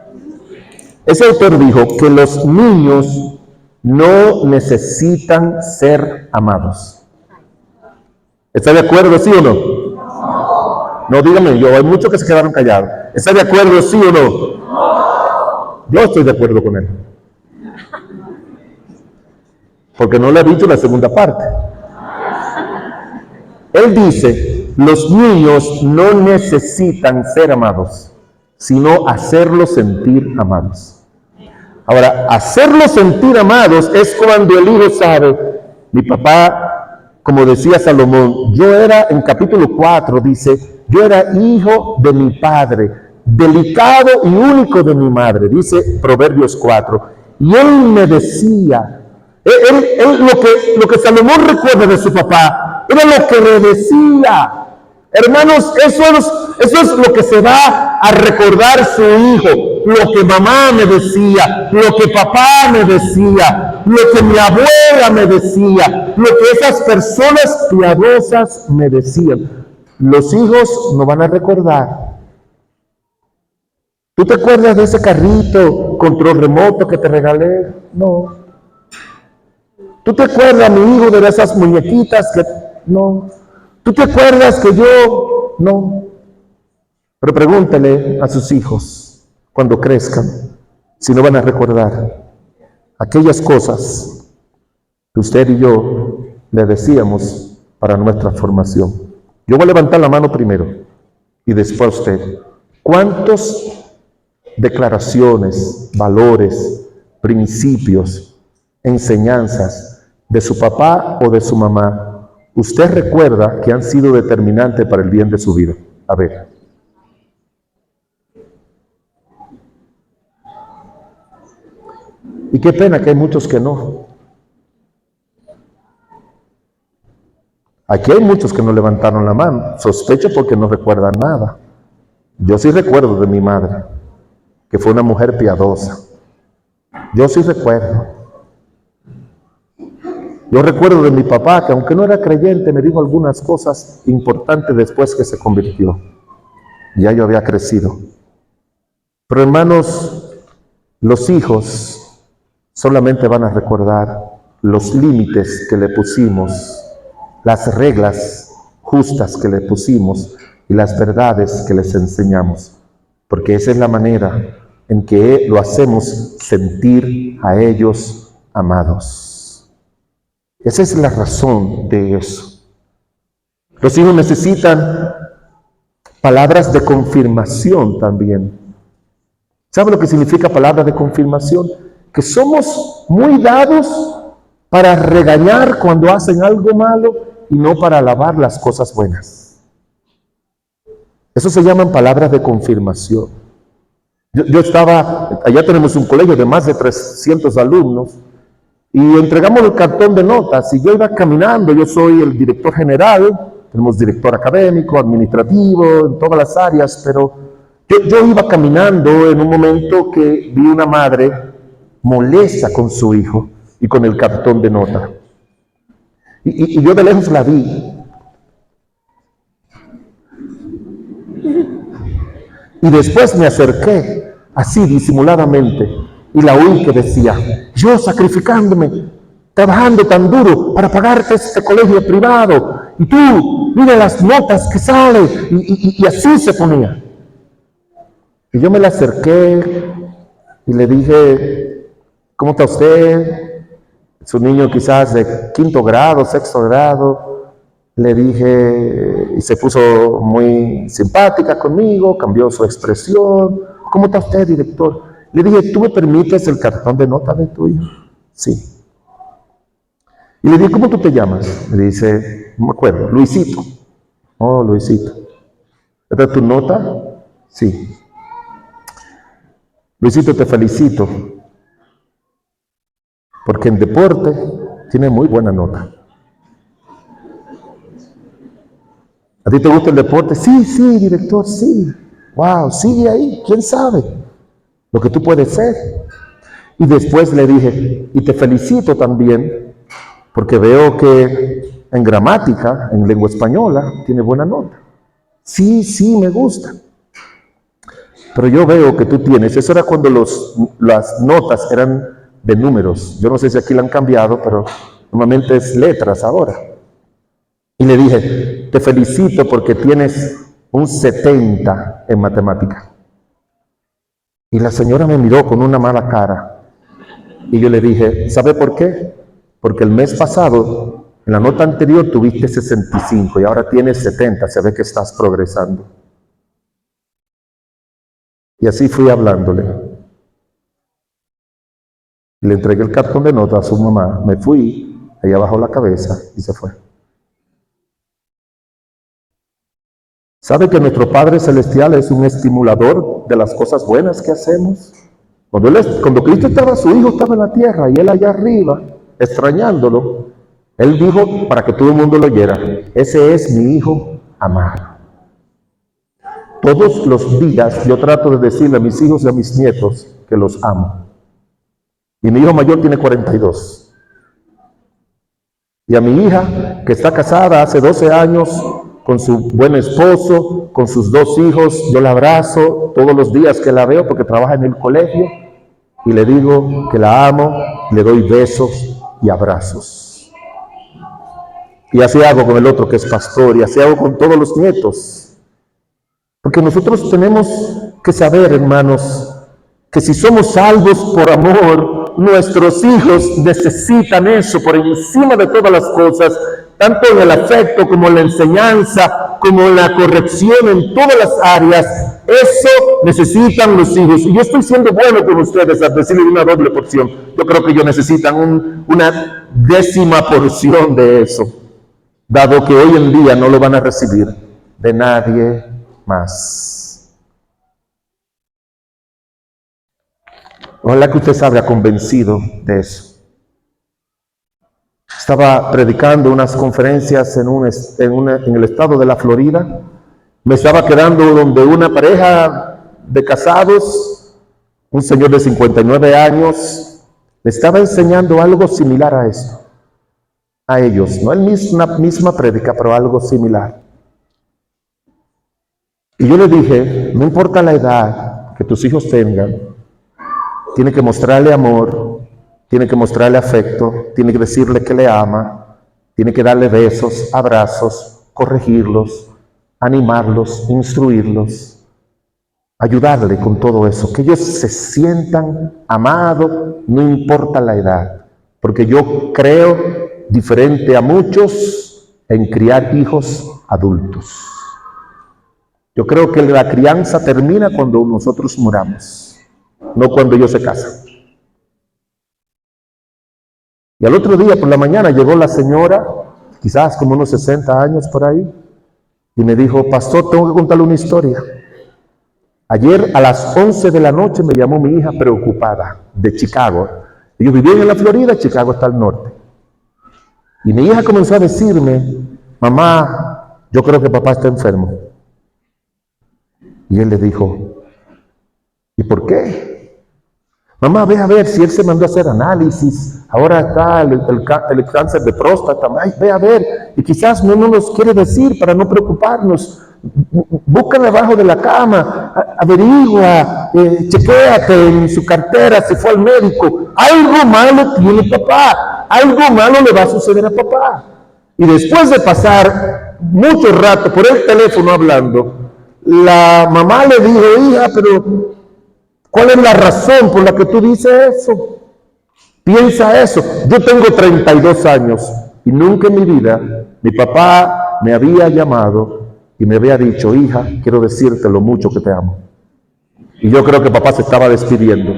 Ese autor dijo que los niños no necesitan ser amados. ¿Está de acuerdo, sí o no? No, dígame yo, hay muchos que se quedaron callados. ¿Está de acuerdo, sí o no? Yo estoy de acuerdo con él. Porque no le he dicho la segunda parte. Él dice, los niños no necesitan ser amados, sino hacerlos sentir amados. Ahora, hacerlos sentir amados es cuando el hijo sabe, mi papá, como decía Salomón, yo era, en capítulo 4 dice, yo era hijo de mi padre, delicado y único de mi madre, dice Proverbios 4. Y él me decía, lo que Salomón recuerda de su papá, era lo que le decía. Hermanos, eso es lo que se va a recordar su hijo, lo que mamá me decía, lo que papá me decía, lo que mi abuela me decía, lo que esas personas piadosas me decían. Los hijos no van a recordar. ¿Tú te acuerdas de ese carrito control remoto que te regalé? No. ¿Tú te acuerdas, mi hijo, de esas muñequitas que no? ¿Tú te acuerdas que yo? No. Pero pregúntele a sus hijos cuando crezcan si no van a recordar aquellas cosas que usted y yo le decíamos para nuestra formación. Yo voy a levantar la mano primero y después usted. ¿Cuántas declaraciones, valores, principios, enseñanzas de su papá o de su mamá usted recuerda que han sido determinantes para el bien de su vida? A ver. Y qué pena que hay muchos que no. Aquí hay muchos que no levantaron la mano. Sospecho porque no recuerdan nada. Yo sí recuerdo de mi madre, que fue una mujer piadosa. Yo sí recuerdo. Yo recuerdo de mi papá, que aunque no era creyente, me dijo algunas cosas importantes después que se convirtió. Ya yo había crecido. Pero hermanos, los hijos solamente van a recordar los límites que le pusimos, las reglas justas que le pusimos y las verdades que les enseñamos. Porque esa es la manera en que lo hacemos sentir a ellos amados. Esa es la razón de eso. Los hijos necesitan palabras de confirmación también. ¿Sabe lo que significa palabra de confirmación? Que somos muy dados para regañar cuando hacen algo malo y no para alabar las cosas buenas. Eso se llaman palabras de confirmación. Allá tenemos un colegio de más de 300 alumnos, y entregamos el cartón de notas, y yo iba caminando, yo soy el director general, tenemos director académico, administrativo, en todas las áreas, pero yo iba caminando en un momento que vi una madre molesta con su hijo y con el cartón de nota. Y yo de lejos la vi. Y después me acerqué, así disimuladamente, y la oí que decía, yo sacrificándome, trabajando tan duro para pagarte este colegio privado, y tú, mira las notas que salen, y así se ponía. Y yo me le acerqué y le dije, ¿cómo está usted? Es un niño quizás de 5º grado, 6º grado. Le dije, y se puso muy simpática conmigo, cambió su expresión. ¿Cómo está usted, director? Le dije, ¿tú me permites el cartón de nota de tu hijo? Sí. Y le dije, ¿cómo tú te llamas? Me dice, no me acuerdo, Luisito. Oh, Luisito. ¿Esta es tu nota? Sí. Luisito, te felicito, porque en deporte tiene muy buena nota. ¿A ti te gusta el deporte? Sí, sí, director, sí. Wow, sigue ahí, quién sabe lo que tú puedes ser. Y después le dije, y te felicito también, porque veo que en gramática, en lengua española, tiene buena nota. Sí, me gusta. Pero yo veo que tú tienes, eso era cuando las notas eran de números. Yo no sé si aquí la han cambiado, pero normalmente es letras ahora. Y le dije, te felicito porque tienes un 70 en matemática. Y la señora me miró con una mala cara. Y yo le dije, ¿sabe por qué? Porque el mes pasado, en la nota anterior, tuviste 65 y ahora tienes 70. Se ve que estás progresando. Y así fui hablándole. Le entregué el cartón de notas a su mamá. Me fui, ella bajó la cabeza y se fue. ¿Sabe que nuestro Padre Celestial es un estimulador de las cosas buenas que hacemos? Cuando Cristo estaba, su Hijo estaba en la tierra y Él allá arriba, extrañándolo, Él dijo, para que todo el mundo lo oyera, ese es mi Hijo amado. Todos los días yo trato de decirle a mis hijos y a mis nietos que los amo. Y mi hijo mayor tiene 42. Y a mi hija, que está casada hace 12 años, con su buen esposo, con sus 2 hijos, yo la abrazo todos los días que la veo porque trabaja en el colegio y le digo que la amo, le doy besos y abrazos. Y así hago con el otro que es pastor y así hago con todos los nietos. Porque nosotros tenemos que saber, hermanos, que si somos salvos por amor, nuestros hijos necesitan eso por encima de todas las cosas, tanto en el afecto como en la enseñanza, como en la corrección, en todas las áreas. Eso necesitan los hijos. Y yo estoy siendo bueno con ustedes al decirles una doble porción. Yo creo que ellos necesitan una 10ª porción de eso, dado que hoy en día no lo van a recibir de nadie más. Ojalá que usted se haya convencido de eso. Estaba predicando unas conferencias en el estado de la Florida. Me estaba quedando donde una pareja de casados, un señor de 59 años, le estaba enseñando algo similar a esto, a ellos. No la misma prédica, pero algo similar. Y yo le dije, no importa la edad que tus hijos tengan, tiene que mostrarle amor, tiene que mostrarle afecto, tiene que decirle que le ama, tiene que darle besos, abrazos, corregirlos, animarlos, instruirlos, ayudarle con todo eso, que ellos se sientan amados, no importa la edad, porque yo creo, diferente a muchos, en criar hijos adultos. Yo creo que la crianza termina cuando nosotros muramos, no cuando ellos se casan. Y al otro día por la mañana llegó la señora, quizás como unos 60 años por ahí, y me dijo, pastor, tengo que contarle una historia. Ayer a las 11 de la noche me llamó mi hija preocupada de Chicago. Ellos vivían en la Florida, Chicago está al norte. Y mi hija comenzó a decirme, mamá, yo creo que papá está enfermo. Y él le dijo, ¿y por qué? Mamá, ve a ver si él se mandó a hacer análisis. Ahora está el cáncer de próstata. Ay, ve a ver. Y quizás no nos quiere decir para no preocuparnos. Búscale abajo de la cama, averigua, chequéate en su cartera si fue al médico. Algo malo tiene papá. Algo malo le va a suceder a papá. Y después de pasar mucho rato por el teléfono hablando, la mamá le dijo, hija, pero ¿cuál es la razón por la que tú dices eso? Piensa eso. Yo tengo 32 años y nunca en mi vida mi papá me había llamado y me había dicho, hija, quiero decirte lo mucho que te amo. Y yo creo que papá se estaba despidiendo.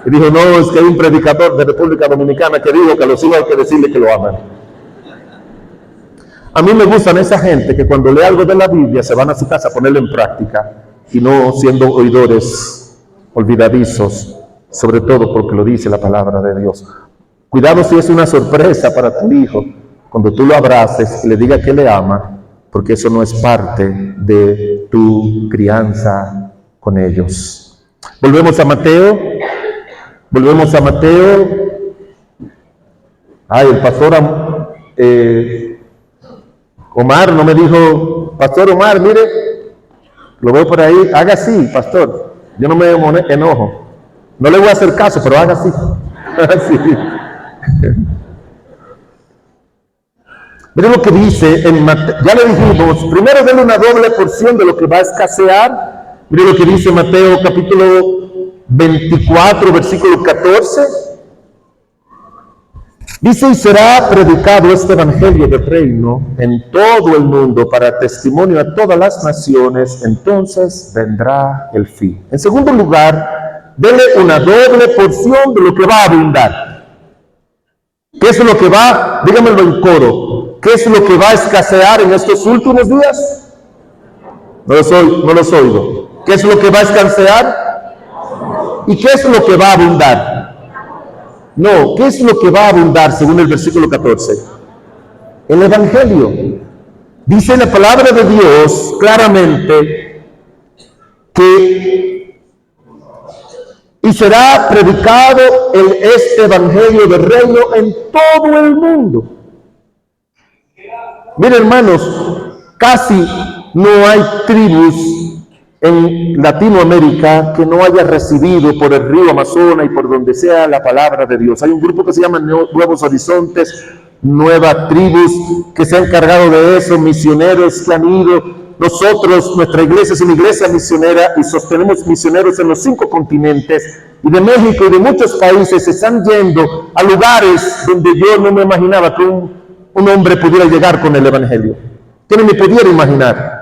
Y dijo, no, es que hay un predicador de República Dominicana que dijo que a los hijos hay que decirle que lo aman. A mí me gustan esa gente que cuando lee algo de la Biblia se van a su casa a ponerlo en práctica y no siendo oidores olvidadizos, sobre todo porque lo dice la palabra de Dios. Cuidado si es una sorpresa para tu hijo, cuando tú lo abraces y le digas que le ama, porque eso no es parte de tu crianza con ellos. Volvemos a Mateo. Ay, el pastor Omar no me dijo, Pastor Omar, mire, lo veo por ahí, haga así, pastor. Yo no me enojo. No le voy a hacer caso, pero haga así. Así. Mire lo que dice en Mateo, ya le dijimos, primero denle una doble porción de lo que va a escasear. Mire lo que dice Mateo capítulo 24, versículo 14. Dice, y será predicado este evangelio del reino en todo el mundo para testimonio a todas las naciones, entonces vendrá el fin. En segundo lugar, denle una doble porción de lo que va a abundar. ¿Qué es lo que va? Dígamelo en coro. ¿Qué es lo que va a escasear en estos últimos días? No los oigo. ¿Qué es lo que va a escasear? ¿Y qué es lo que va a abundar? No, ¿qué es lo que va a abundar según el versículo 14? El Evangelio. Dice la palabra de Dios claramente que y será predicado este Evangelio del reino en todo el mundo. Miren, hermanos, casi no hay tribus en Latinoamérica que no haya recibido por el río Amazonas y por donde sea la palabra de Dios. Hay un grupo que se llama Nuevos Horizontes, Nuevas Tribus, que se ha encargado de eso, misioneros que han ido. Nosotros, nuestra iglesia es una iglesia misionera y sostenemos misioneros en los 5 continentes, y de México y de muchos países se están yendo a lugares donde yo no me imaginaba que un hombre pudiera llegar con el Evangelio, que no me pudiera imaginar.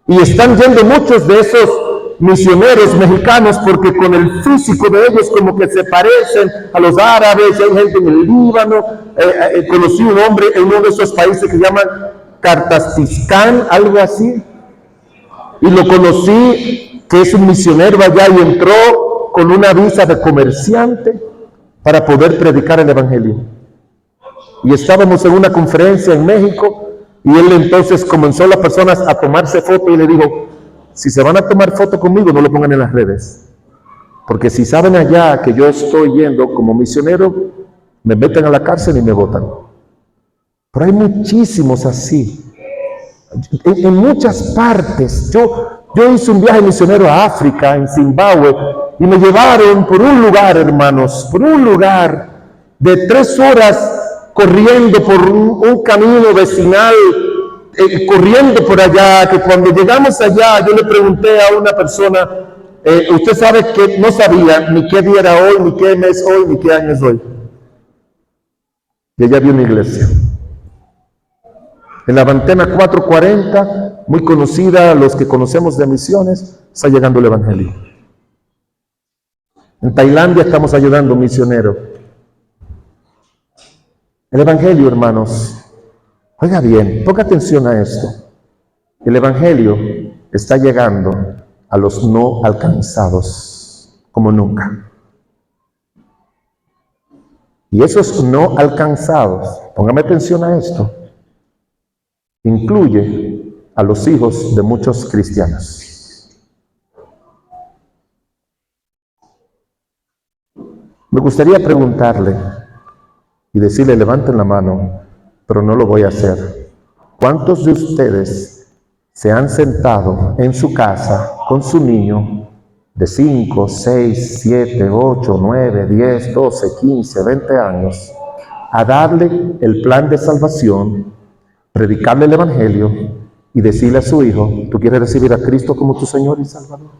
Y están yendo muchos de esos misioneros mexicanos porque con el físico de ellos como que se parecen a los árabes. Hay gente en el Líbano, conocí un hombre en uno de esos países que se llaman Kartastistán, algo así, y lo conocí, que es un misionero allá, y entró con una visa de comerciante para poder predicar el Evangelio. Y estábamos en una conferencia en México, y él entonces comenzó las personas a tomarse fotos y le dijo, si se van a tomar foto conmigo, no lo pongan en las redes, porque si saben allá que yo estoy yendo como misionero, me meten a la cárcel y me botan. Pero hay muchísimos así, en muchas partes. Yo hice un viaje misionero a África, en Zimbabue, y me llevaron por un lugar, hermanos, por un lugar de 3 horas corriendo por un camino vecinal, corriendo por allá, que cuando llegamos allá, yo le pregunté a una persona, usted sabe que no sabía ni qué día era hoy, ni qué mes hoy, ni qué año es hoy. Y ella vio una iglesia. En la Antena 440, muy conocida, los que conocemos de misiones, está llegando el Evangelio. En Tailandia estamos ayudando a un misionero. El Evangelio, hermanos, oiga bien, ponga atención a esto. El Evangelio está llegando a los no alcanzados como nunca. Y esos no alcanzados, póngame atención a esto, incluye a los hijos de muchos cristianos. Me gustaría preguntarle y decirle, levanten la mano, pero no lo voy a hacer. ¿Cuántos de ustedes se han sentado en su casa con su niño de 5, 6, 7, 8, 9, 10, 12, 15, 20 años a darle el plan de salvación, predicarle el Evangelio y decirle a su hijo, ¿tú quieres recibir a Cristo como tu Señor y Salvador?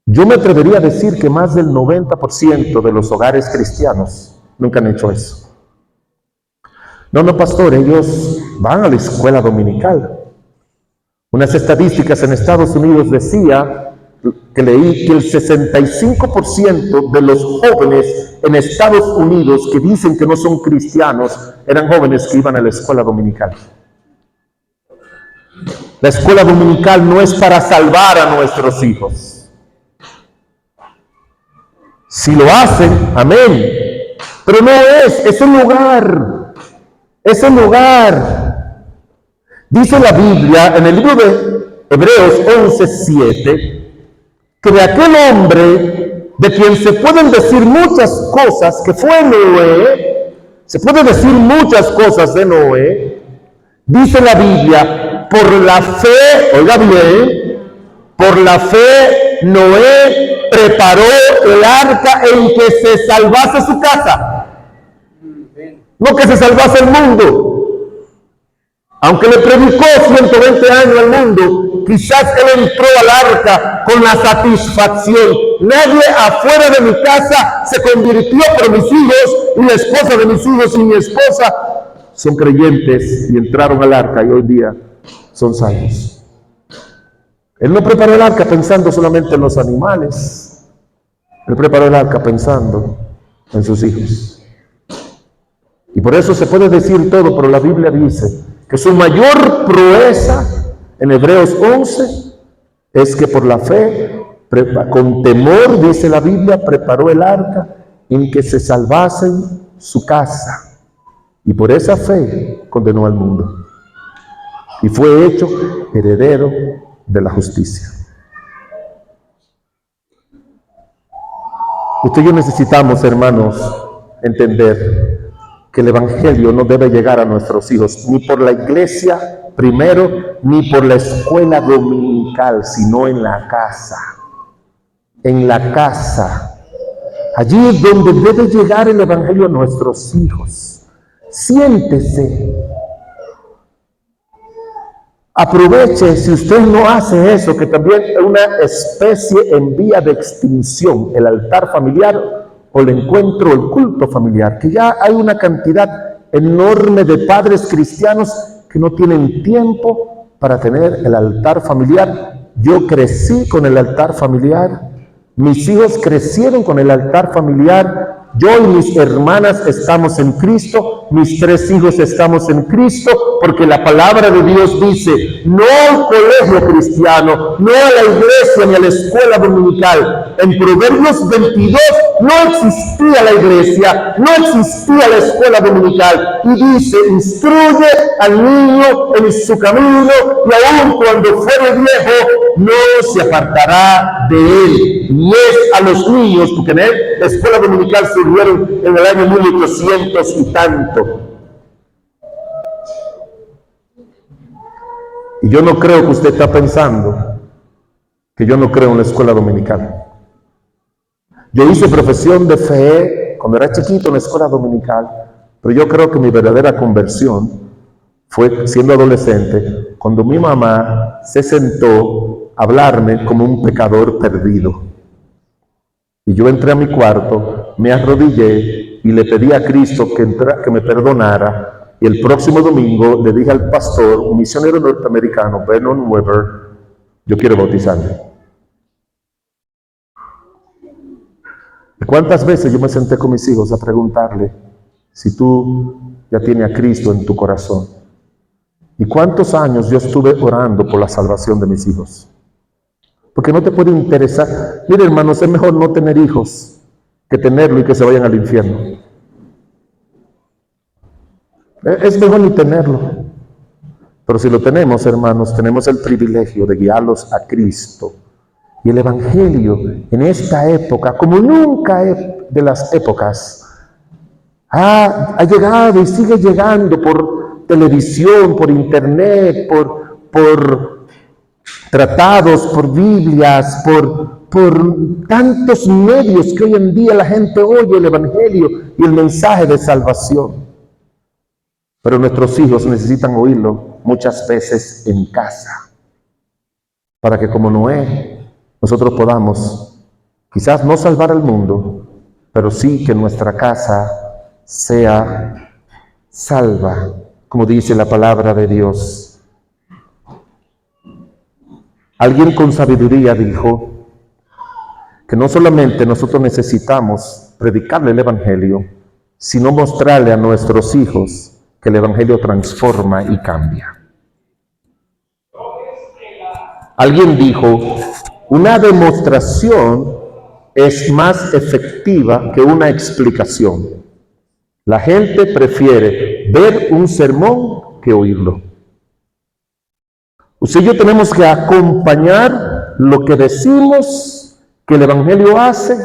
Yo me atrevería a decir que más del 90% de los hogares cristianos nunca han hecho eso. No, pastor, ellos van a la escuela dominical. Unas estadísticas en Estados Unidos decía, que leí, que el 65% de los jóvenes en Estados Unidos que dicen que no son cristianos eran jóvenes que iban a la escuela dominical. La escuela dominical no es para salvar a nuestros hijos. Si lo hacen, amén. Pero no es un lugar. Es un lugar. Dice la Biblia en el libro de Hebreos 11:7 que de aquel hombre de quien se pueden decir muchas cosas, que fue Noé, Se puede decir muchas cosas de Noé. Dice la Biblia, por la fe, oiga bien, por la fe Noé preparó el arca en que se salvase su casa. No que se salvase el mundo. Aunque le predicó 120 años al mundo, quizás él entró al arca con la satisfacción. Nadie afuera de mi casa se convirtió, pero mis hijos y la esposa de mis hijos y mi esposa son creyentes y entraron al arca y hoy día son salvos. Él no preparó el arca pensando solamente en los animales. Él preparó el arca pensando en sus hijos. Y por eso se puede decir todo, pero la Biblia dice que su mayor proeza, en Hebreos 11, es que por la fe, con temor, dice la Biblia, preparó el arca en que se salvasen su casa. Y por esa fe condenó al mundo. Y fue hecho heredero de la justicia. Usted y yo necesitamos, hermanos, entender que el Evangelio no debe llegar a nuestros hijos, ni por la iglesia primero, ni por la escuela dominical, sino en la casa. En la casa. Allí es donde debe llegar el Evangelio a nuestros hijos. Siéntese. Aproveche, si usted no hace eso, que también es una especie en vía de extinción, el altar familiar o el encuentro, el culto familiar, que ya hay una cantidad enorme de padres cristianos que no tienen tiempo para tener el altar familiar. Yo crecí con el altar familiar, mis hijos crecieron con el altar familiar, yo y mis hermanas estamos en Cristo, mis 3 hijos estamos en Cristo, porque la palabra de Dios dice, no al colegio cristiano, no a la iglesia ni a la escuela dominical. En Proverbios 22 no existía la iglesia, no existía la escuela dominical. Y dice, instruye al niño en su camino, y aun cuando fuere viejo, no se apartará de él. Y es a los niños, porque en la escuela dominical surgieron en el año 1800 y tanto. Y yo no creo que usted está pensando que yo no creo en la escuela dominical. Yo hice profesión de fe cuando era chiquito en la escuela dominical, pero yo creo que mi verdadera conversión fue siendo adolescente, cuando mi mamá se sentó a hablarme como un pecador perdido. Y yo entré a mi cuarto, me arrodillé y le pedí a Cristo que me perdonara. Y el próximo domingo le dije al pastor, un misionero norteamericano, Vernon Weber, yo quiero bautizarme. ¿Y cuántas veces yo me senté con mis hijos a preguntarle si tú ya tienes a Cristo en tu corazón? ¿Y cuántos años yo estuve orando por la salvación de mis hijos? Porque no te puede interesar. Mire, hermanos, es mejor no tener hijos que tenerlo y que se vayan al infierno. Es mejor ni tenerlo. Pero si lo tenemos, hermanos, tenemos el privilegio de guiarlos a Cristo. Y el Evangelio en esta época, como nunca de las épocas, ha llegado y sigue llegando por televisión, por internet, por tratados, por Biblias, por tantos medios que hoy en día la gente oye el Evangelio y el mensaje de salvación. Pero nuestros hijos necesitan oírlo muchas veces en casa, para que como Noé, nosotros podamos, quizás no salvar al mundo, pero sí que nuestra casa sea salva, como dice la palabra de Dios. Alguien con sabiduría dijo que no solamente nosotros necesitamos predicarle el Evangelio, sino mostrarle a nuestros hijos que el Evangelio transforma y cambia. Alguien dijo, una demostración es más efectiva que una explicación. La gente prefiere ver un sermón que oírlo. Usted y yo tenemos que acompañar lo que decimos que el Evangelio hace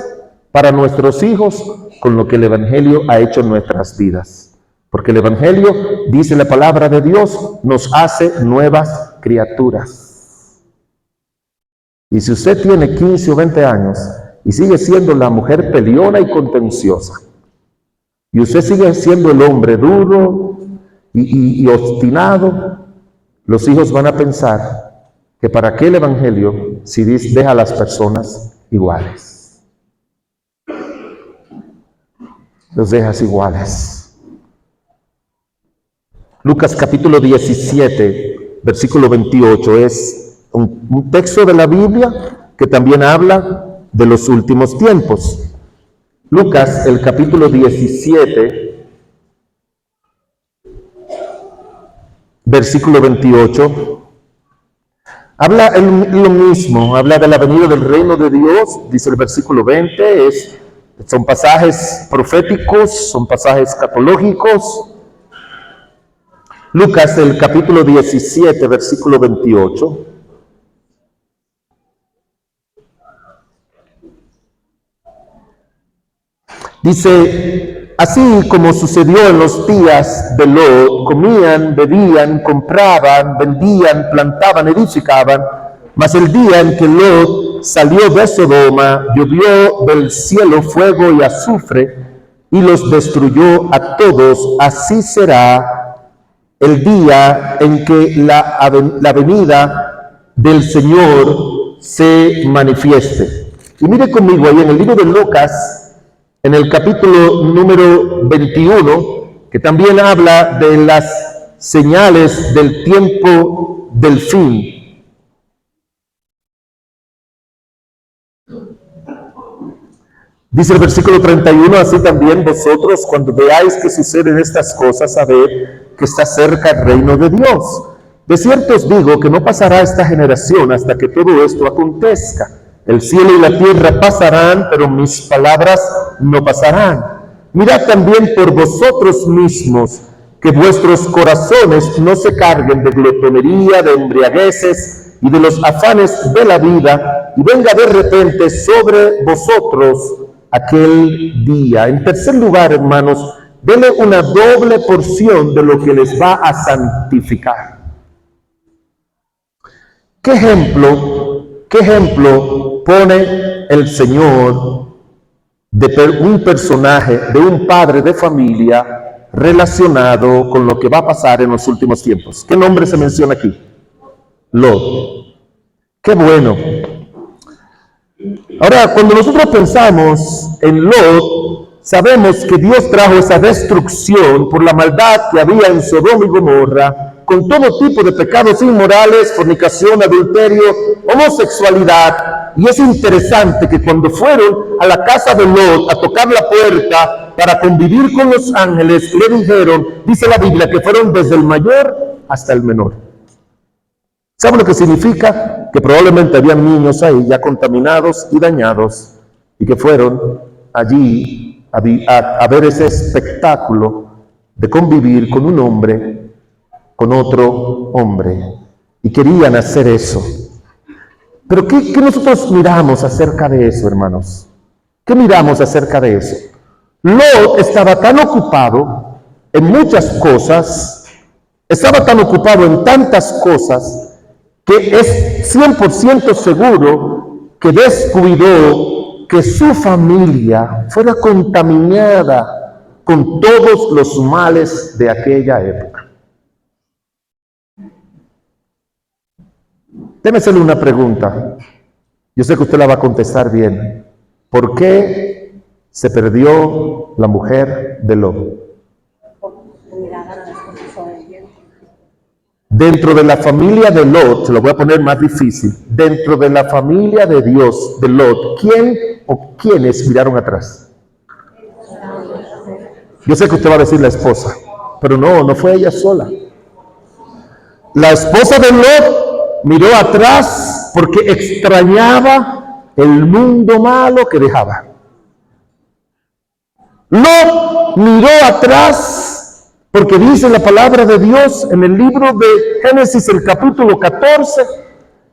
para nuestros hijos con lo que el Evangelio ha hecho en nuestras vidas. Porque el Evangelio, dice la palabra de Dios, nos hace nuevas criaturas. Y si usted tiene 15 o 20 años y sigue siendo la mujer peleona y contenciosa, y usted sigue siendo el hombre duro y obstinado, los hijos van a pensar que para qué el Evangelio si deja a las personas iguales. Los dejas iguales. Lucas capítulo 17, versículo 28, es un texto de la Biblia que también habla de los últimos tiempos. Lucas, el capítulo 17, versículo 28, habla lo mismo, habla de la venida del reino de Dios, dice el versículo 20, son pasajes proféticos, son pasajes escatológicos. Lucas, el capítulo 17, versículo 28. Dice, así como sucedió en los días de Lot, comían, bebían, compraban, vendían, plantaban, edificaban, mas el día en que Lot salió de Sodoma, llovió del cielo fuego y azufre, y los destruyó a todos. Así será el día en que la venida del Señor se manifieste. Y mire conmigo ahí en el libro de Lucas, en el capítulo número 21, que también habla de las señales del tiempo del fin. Dice el versículo 31, así también vosotros, cuando veáis que suceden estas cosas, sabed que está cerca el reino de Dios. De cierto os digo que no pasará esta generación hasta que todo esto acontezca. El cielo y la tierra pasarán, pero mis palabras no pasarán. Mirad también por vosotros mismos, que vuestros corazones no se carguen de glotonería, de embriagueces y de los afanes de la vida, y venga de repente sobre vosotros aquel día. En tercer lugar, hermanos, denle una doble porción de lo que les va a santificar. ¿Qué ejemplo pone el Señor de un personaje, de un padre de familia relacionado con lo que va a pasar en los últimos tiempos? ¿Qué nombre se menciona aquí? Lot. ¡Qué bueno! Ahora, cuando nosotros pensamos en Lot, sabemos que Dios trajo esa destrucción por la maldad que había en Sodoma y Gomorra, con todo tipo de pecados inmorales, fornicación, adulterio, homosexualidad. Y es interesante que cuando fueron a la casa de Lot a tocar la puerta para convivir con los ángeles, le dijeron, dice la Biblia, que fueron desde el mayor hasta el menor. ¿Sabe lo que significa? Que probablemente habían niños ahí ya contaminados y dañados y que fueron allí a ver ese espectáculo de convivir con un hombre, con otro hombre, y querían hacer eso. Pero ¿qué nosotros miramos acerca de eso, hermanos? ¿Qué miramos acerca de eso? Lot estaba tan ocupado en muchas cosas, estaba tan ocupado en tantas cosas, que es 100% seguro que descuidó que su familia fuera contaminada con todos los males de aquella época. Déjeme hacerle una pregunta. Yo sé que usted la va a contestar bien. ¿Por qué se perdió la mujer de Lot? Dentro de la familia de Lot, se lo voy a poner más difícil, dentro de la familia de Dios, de Lot, ¿quién o quiénes miraron atrás? Yo sé que usted va a decir la esposa, pero no fue ella sola. La esposa de Lot miró atrás porque extrañaba el mundo malo que dejaba. Lot miró atrás porque dice la palabra de Dios en el libro de Génesis, el capítulo 14,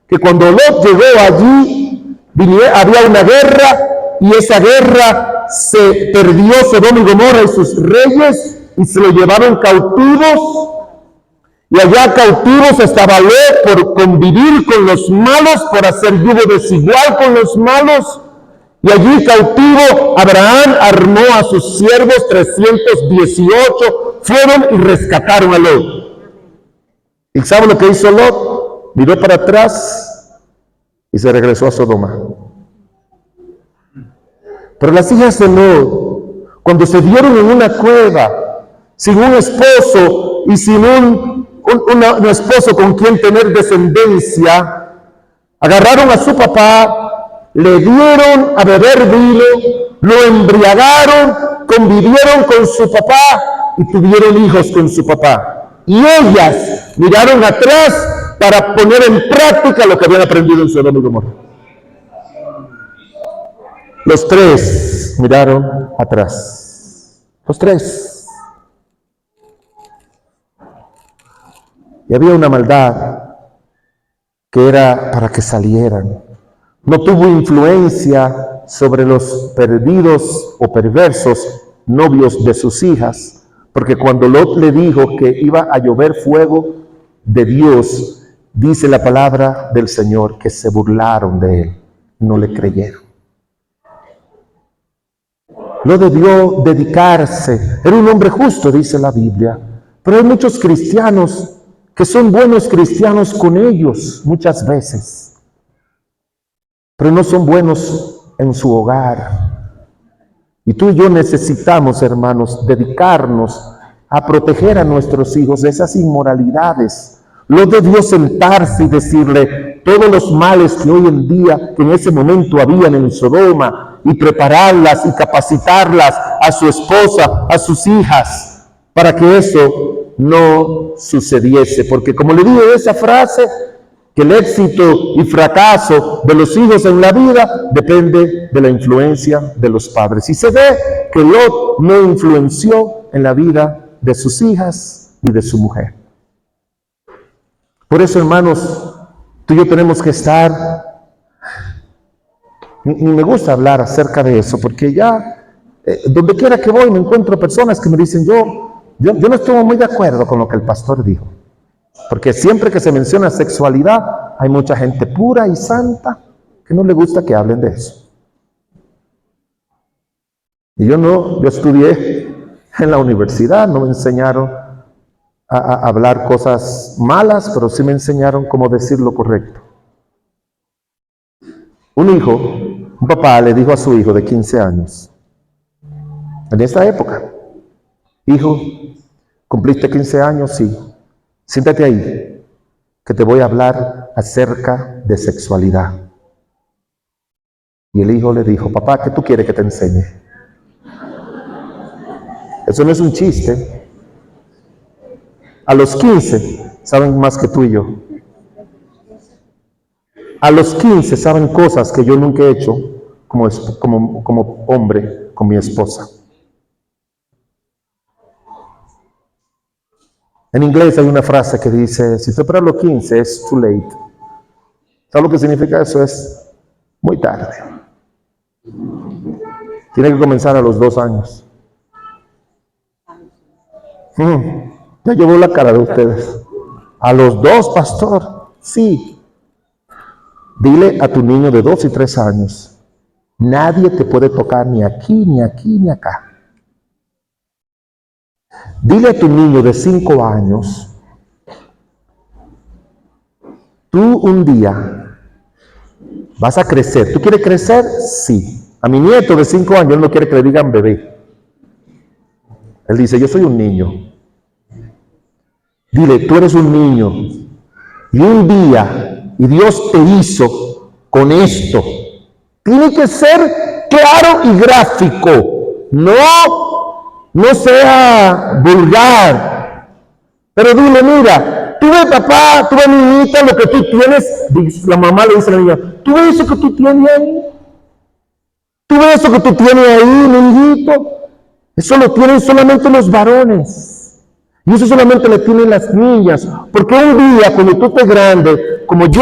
que cuando Lot llegó allí, había una guerra, y esa guerra se perdió Sodoma y Gomorra y sus reyes, y se lo llevaron cautivos. Y allá cautivos estaba Lot por convivir con los malos, por hacer yugo desigual con los malos. Y allí cautivo Abraham armó a sus siervos 318, fueron y rescataron a Lot. ¿Y sabe lo que hizo Lot? Miró para atrás y se regresó a Sodoma. Pero las hijas de Lot, cuando se vieron en una cueva, sin un esposo y sin un esposo con quien tener descendencia, agarraron a su papá, le dieron a beber vino, lo embriagaron, convivieron con su papá y tuvieron hijos con su papá. Y ellas miraron atrás para poner en práctica lo que habían aprendido en Sodoma y Gomorra. Los tres miraron atrás. Los tres. Y había una maldad que era para que salieran. No tuvo influencia sobre los perdidos o perversos novios de sus hijas, porque cuando Lot le dijo que iba a llover fuego de Dios, dice la palabra del Señor que se burlaron de él, no le creyeron. No debió dedicarse, era un hombre justo, dice la Biblia, pero hay muchos cristianos que son buenos cristianos con ellos muchas veces, pero no son buenos en su hogar. Y tú y yo necesitamos, hermanos, dedicarnos a proteger a nuestros hijos de esas inmoralidades. No debió sentarse y decirle todos los males que hoy en día, que en ese momento habían en Sodoma, y prepararlas y capacitarlas a su esposa, a sus hijas, para que eso no sucediese, porque como le digo esa frase, que el éxito y fracaso de los hijos en la vida depende de la influencia de los padres. Y se ve que Lot no influenció en la vida de sus hijas y de su mujer. Por eso, hermanos, tú y yo tenemos que estar, ni me gusta hablar acerca de eso, porque ya, donde quiera que voy, me encuentro personas que me dicen, yo no estuve muy de acuerdo con lo que el pastor dijo, porque siempre que se menciona sexualidad, hay mucha gente pura y santa que no le gusta que hablen de eso. Y yo estudié en la universidad, no me enseñaron a hablar cosas malas, pero sí me enseñaron cómo decir lo correcto. Un papá le dijo a su hijo de 15 años, en esta época, hijo, ¿cumpliste 15 años? Sí. Siéntate ahí, que te voy a hablar acerca de sexualidad. Y el hijo le dijo, papá, ¿qué tú quieres que te enseñe? Eso no es un chiste. A los 15 saben más que tú y yo. A los 15 saben cosas que yo nunca he hecho como hombre con mi esposa. En inglés hay una frase que dice, si supera los 15 es too late. ¿Sabes lo que significa eso? Es muy tarde. Tiene que comenzar a los 2 años. Ya llevo la cara de ustedes. A los 2, pastor. Sí. Dile a tu niño de 2 y 3 años, nadie te puede tocar ni aquí, ni aquí, ni acá. Dile a tu niño de 5 años, tú un día vas a crecer. ¿Tú quieres crecer? Sí. A mi nieto de 5 años, él no quiere que le digan bebé. Él dice, yo soy un niño. Dile, tú eres un niño. Y un día, y Dios te hizo con esto. Tiene que ser claro y gráfico. No sea vulgar. Pero dile, mira, tú ves papá, tú ves niñita, lo que tú tienes. La mamá le dice a la niña, ¿tú ves eso que tú tienes ahí? ¿Tú ves eso que tú tienes ahí, niñito? Eso lo tienen solamente los varones. Y eso solamente lo tienen las niñas. Porque un día, cuando tú estés grande, como yo,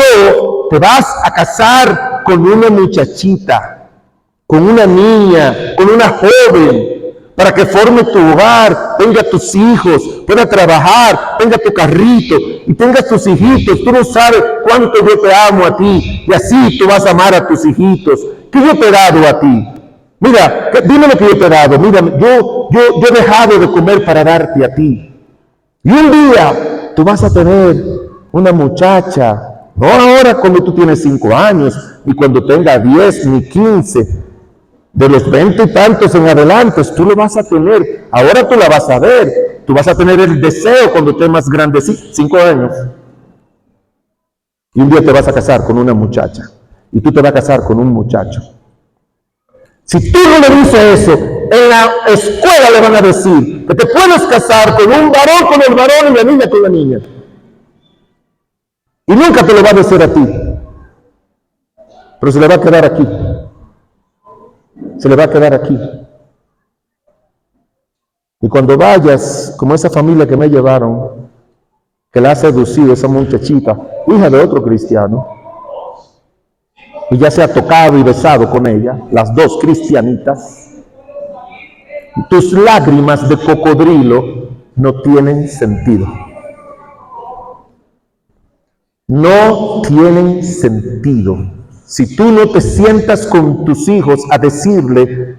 te vas a casar con una muchachita, con una niña, con una joven. para que forme tu hogar, tenga tus hijos, pueda trabajar, tenga tu carrito y tengas tus hijitos. Tú no sabes cuánto yo te amo a ti y así tú vas a amar a tus hijitos. ¿Qué yo te he dado a ti? Mira, dime lo que yo te he dado. Mira, yo he dejado de comer para darte a ti. Y un día tú vas a tener una muchacha, no ahora cuando tú tienes 5 años, ni cuando tenga 10 ni 15, de los 20 y tantos en adelante, tú lo vas a tener. Ahora tú la vas a ver. Tú vas a tener el deseo cuando estés más grande, 5 años. Y un día te vas a casar con una muchacha. Y tú te vas a casar con un muchacho. Si tú no le dices eso, en la escuela le van a decir que te puedes casar con un varón con el varón y la niña con la niña. Y nunca te lo va a decir a ti. Pero se le va a quedar aquí. Se le va a quedar aquí. Y cuando vayas, como esa familia que me llevaron, que la ha seducido esa muchachita, hija de otro cristiano, y ya se ha tocado y besado con ella, las dos cristianitas, tus lágrimas de cocodrilo no tienen sentido. No tienen sentido. Si tú no te sientas con tus hijos a decirle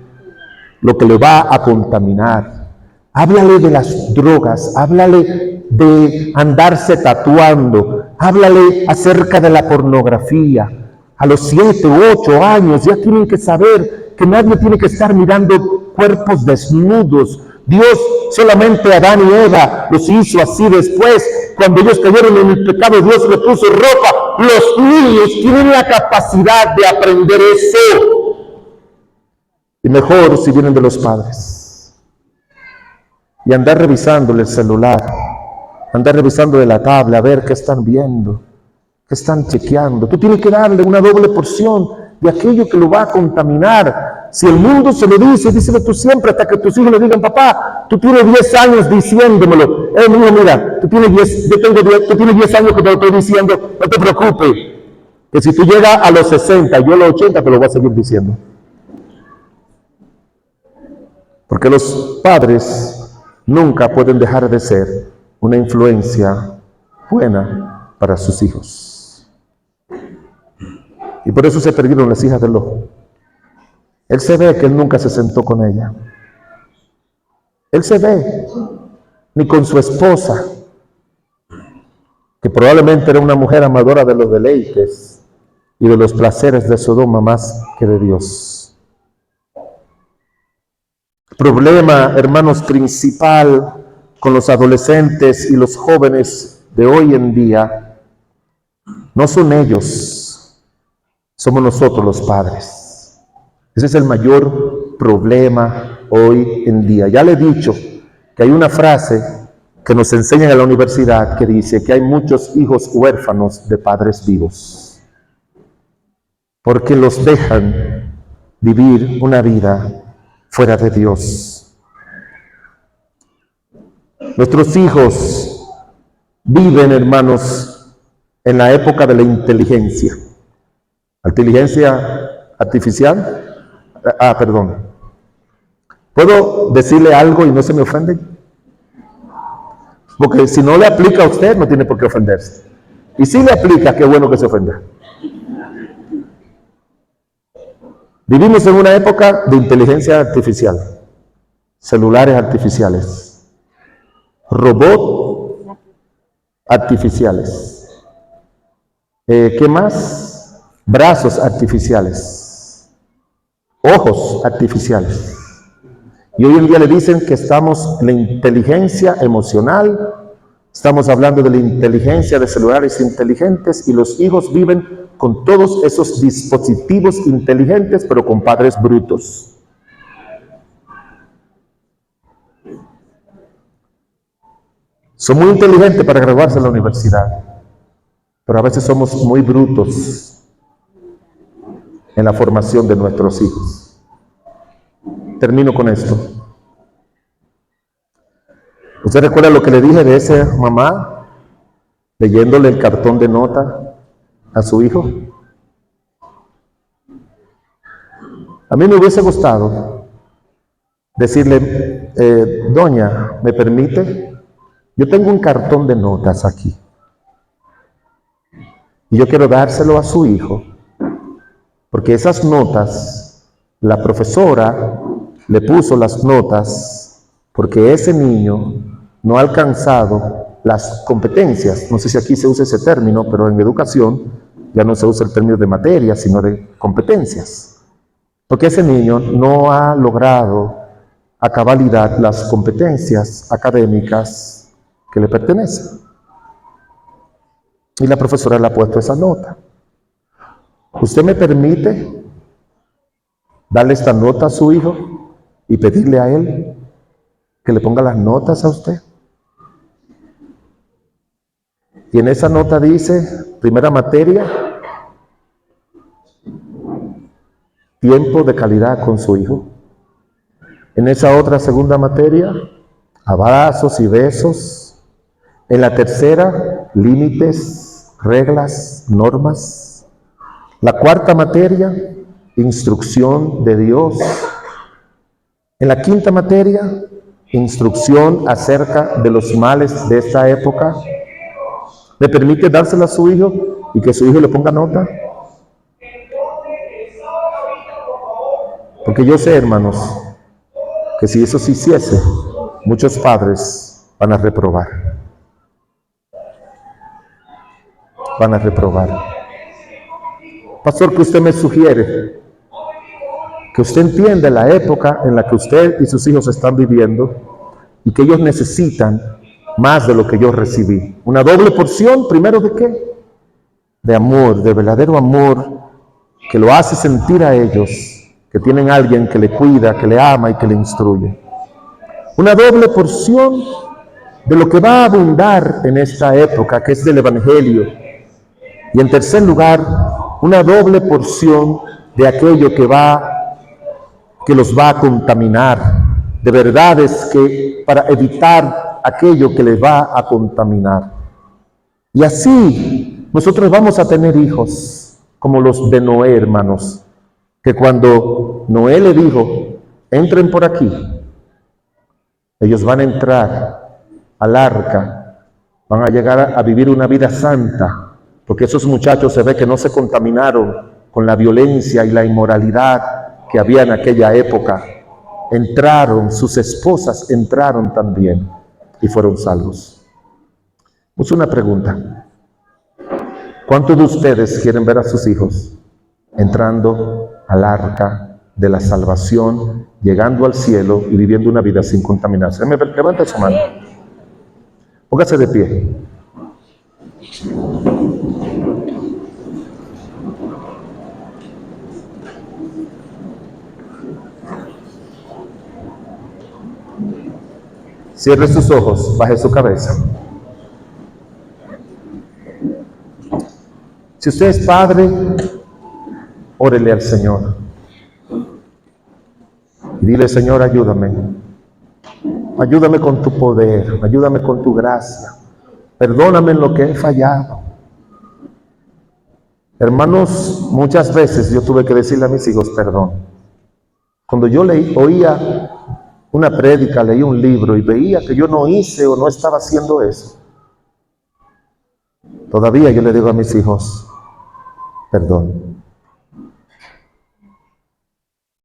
lo que le va a contaminar, háblale de las drogas, háblale de andarse tatuando, háblale acerca de la pornografía. A los 7 u 8 años ya tienen que saber que nadie tiene que estar mirando cuerpos desnudos. Dios solamente a Adán y Eva los hizo así. Después, cuando ellos cayeron en el pecado, Dios le puso ropa. Los niños tienen la capacidad de aprender eso. Y mejor si vienen de los padres. Y andar revisándole el celular, andar revisándole la tabla, a ver qué están viendo, qué están chequeando. Tú tienes que darle una doble porción de aquello que lo va a contaminar. Si el mundo se lo dice, díselo tú siempre hasta que tus hijos le digan, papá, tú tienes 10 años diciéndomelo. Niño, mira, tú tienes 10, tú tienes 10 años que te lo estoy diciendo, no te preocupes, que si tú llegas a los 60, yo a los 80 te lo voy a seguir diciendo. Porque los padres nunca pueden dejar de ser una influencia buena para sus hijos. Y por eso se perdieron las hijas de Lot. Él se ve que él nunca se sentó con ella. Él se ve, ni con su esposa, que probablemente era una mujer amadora de los deleites y de los placeres de Sodoma más que de Dios. El problema, hermanos, principal con los adolescentes y los jóvenes de hoy en día no son ellos, somos nosotros los padres. Ese es el mayor problema hoy en día. Ya le he dicho que hay una frase que nos enseñan en la universidad que dice que hay muchos hijos huérfanos de padres vivos, porque los dejan vivir una vida fuera de Dios. Nuestros hijos viven, hermanos, en la época de la inteligencia. ¿Inteligencia artificial? Perdón. ¿Puedo decirle algo y no se me ofenden? Porque si no le aplica a usted, no tiene por qué ofenderse. Y si le aplica, qué bueno que se ofenda. Vivimos en una época de inteligencia artificial, celulares artificiales, robots artificiales. ¿Qué más? Brazos artificiales, ojos artificiales. Y hoy en día le dicen que estamos en la inteligencia emocional, estamos hablando de la inteligencia de celulares inteligentes y los hijos viven con todos esos dispositivos inteligentes, pero con padres brutos. Son muy inteligentes para graduarse en la universidad, pero a veces somos muy brutos en la formación de nuestros hijos. Termino con esto. ¿Usted recuerda lo que le dije de esa mamá leyéndole el cartón de nota a su hijo? A mí me hubiese gustado decirle, doña, ¿me permite? Yo tengo un cartón de notas aquí y yo quiero dárselo a su hijo, porque esas notas, la profesora le puso las notas porque ese niño no ha alcanzado las competencias. No sé si aquí se usa ese término, pero en educación ya no se usa el término de materia, sino de competencias. Porque ese niño no ha logrado a cabalidad las competencias académicas que le pertenecen. Y la profesora le ha puesto esa nota. ¿Usted me permite darle esta nota a su hijo y pedirle a él que le ponga las notas a usted? Y en esa nota dice, primera materia, tiempo de calidad con su hijo. En esa otra segunda materia, abrazos y besos. En la tercera, límites, reglas, normas. La cuarta materia, instrucción de Dios. En la quinta materia, instrucción acerca de los males de esta época. ¿Me permite dársela a su hijo y que su hijo le ponga nota? Porque yo sé, hermanos, que si eso se hiciese, muchos padres van a reprobar. Van a reprobar. Pastor, ¿qué usted me sugiere? Que usted entienda la época en la que usted y sus hijos están viviendo y que ellos necesitan más de lo que yo recibí. Una doble porción, primero ¿de qué? De amor, de verdadero amor, que lo hace sentir a ellos que tienen a alguien que le cuida, que le ama y que le instruye. Una doble porción de lo que va a abundar en esta época, que es del Evangelio. Y en tercer lugar, una doble porción de aquello que los va a contaminar, de verdades que para evitar aquello que les va a contaminar. Y así nosotros vamos a tener hijos como los de Noé, hermanos, que cuando Noé le dijo, entren por aquí, ellos van a entrar al arca, van a llegar a vivir una vida santa, porque esos muchachos se ve que no se contaminaron con la violencia y la inmoralidad que había en aquella época. Entraron, sus esposas entraron también y fueron salvos. Pues una pregunta. ¿Cuántos de ustedes quieren ver a sus hijos entrando al arca de la salvación, llegando al cielo y viviendo una vida sin contaminarse? Levanta su mano. Póngase de pie. Cierre sus ojos, baje su cabeza. Si usted es padre, órele al Señor. Y dile, Señor, ayúdame. Ayúdame con tu poder, ayúdame con tu gracia. Perdóname en lo que he fallado. Hermanos, muchas veces yo tuve que decirle a mis hijos perdón. Cuando yo oía una prédica, leí un libro y veía que yo no hice o no estaba haciendo eso, todavía yo le digo a mis hijos, perdón.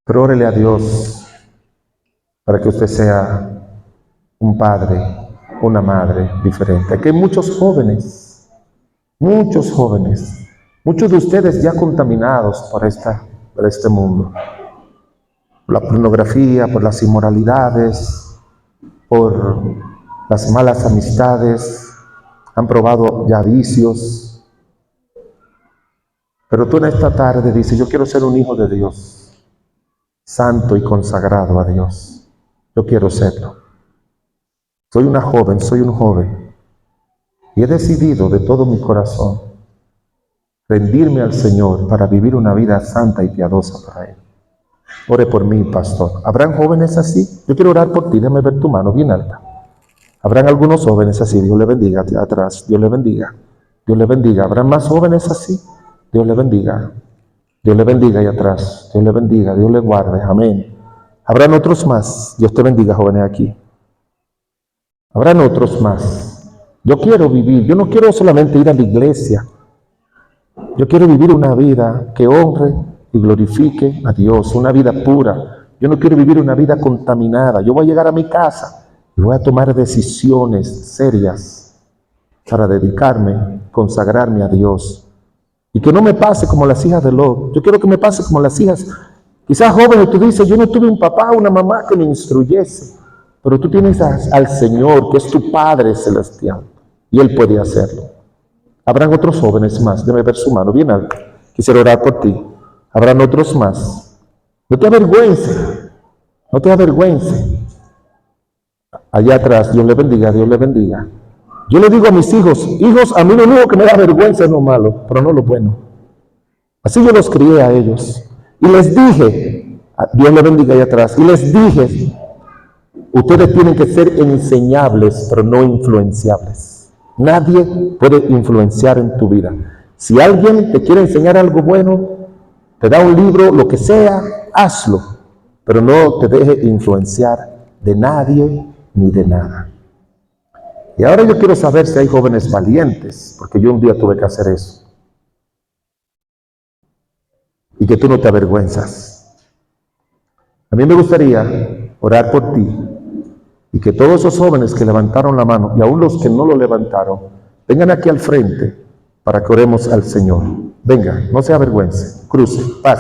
Pero órele a Dios para que usted sea un padre, una madre diferente. Aquí hay muchos jóvenes, muchos de ustedes ya contaminados por este mundo. Por la pornografía, por las inmoralidades, por las malas amistades, han probado ya vicios. Pero tú en esta tarde dices, yo quiero ser un hijo de Dios, santo y consagrado a Dios. Yo quiero serlo. Soy una joven, soy un joven, y he decidido de todo mi corazón rendirme al Señor para vivir una vida santa y piadosa para Él. Ore por mí, pastor. ¿Habrán jóvenes así? Yo quiero orar por ti. Déjame ver tu mano bien alta. ¿Habrán algunos jóvenes así? Dios le bendiga. Atrás. Dios le bendiga. Dios le bendiga. ¿Habrán más jóvenes así? Dios le bendiga. Dios le bendiga y atrás. Dios le bendiga. Dios le guarde. Amén. Habrán otros más. Dios te bendiga, jóvenes, aquí. Habrán otros más. Yo quiero vivir, yo no quiero solamente ir a la iglesia. Yo quiero vivir una vida que honre y glorifique a Dios, una vida pura. Yo no quiero vivir una vida contaminada. Yo voy a llegar a mi casa y voy a tomar decisiones serias para dedicarme, consagrarme a Dios. Y que no me pase como las hijas de Lot. Yo quiero que me pase como las hijas. Quizás jóvenes, tú dices, yo no tuve un papá, una mamá que me instruyese. Pero tú tienes al Señor, que es tu Padre celestial. Y Él puede hacerlo. Habrán otros jóvenes más. Déjame ver su mano bien alta. Quisiera orar por ti. Habrán otros más. No te avergüences. No te avergüences. Allá atrás, Dios le bendiga, Dios le bendiga. Yo le digo a mis hijos, hijos, a mí lo único que me da vergüenza es lo malo, pero no lo bueno. Así yo los crié a ellos. Y les dije, Dios le bendiga allá atrás, y les dije, ustedes tienen que ser enseñables, pero no influenciables. Nadie puede influenciar en tu vida. Si alguien te quiere enseñar algo bueno, te da un libro, lo que sea, hazlo. Pero no te deje influenciar de nadie ni de nada. Y ahora yo quiero saber si hay jóvenes valientes, porque yo un día tuve que hacer eso. Y que tú no te avergüenzas. A mí me gustaría orar por ti y que todos esos jóvenes que levantaron la mano y aún los que no lo levantaron, vengan aquí al frente para que oremos al Señor. Venga, no se avergüence, cruce, pase.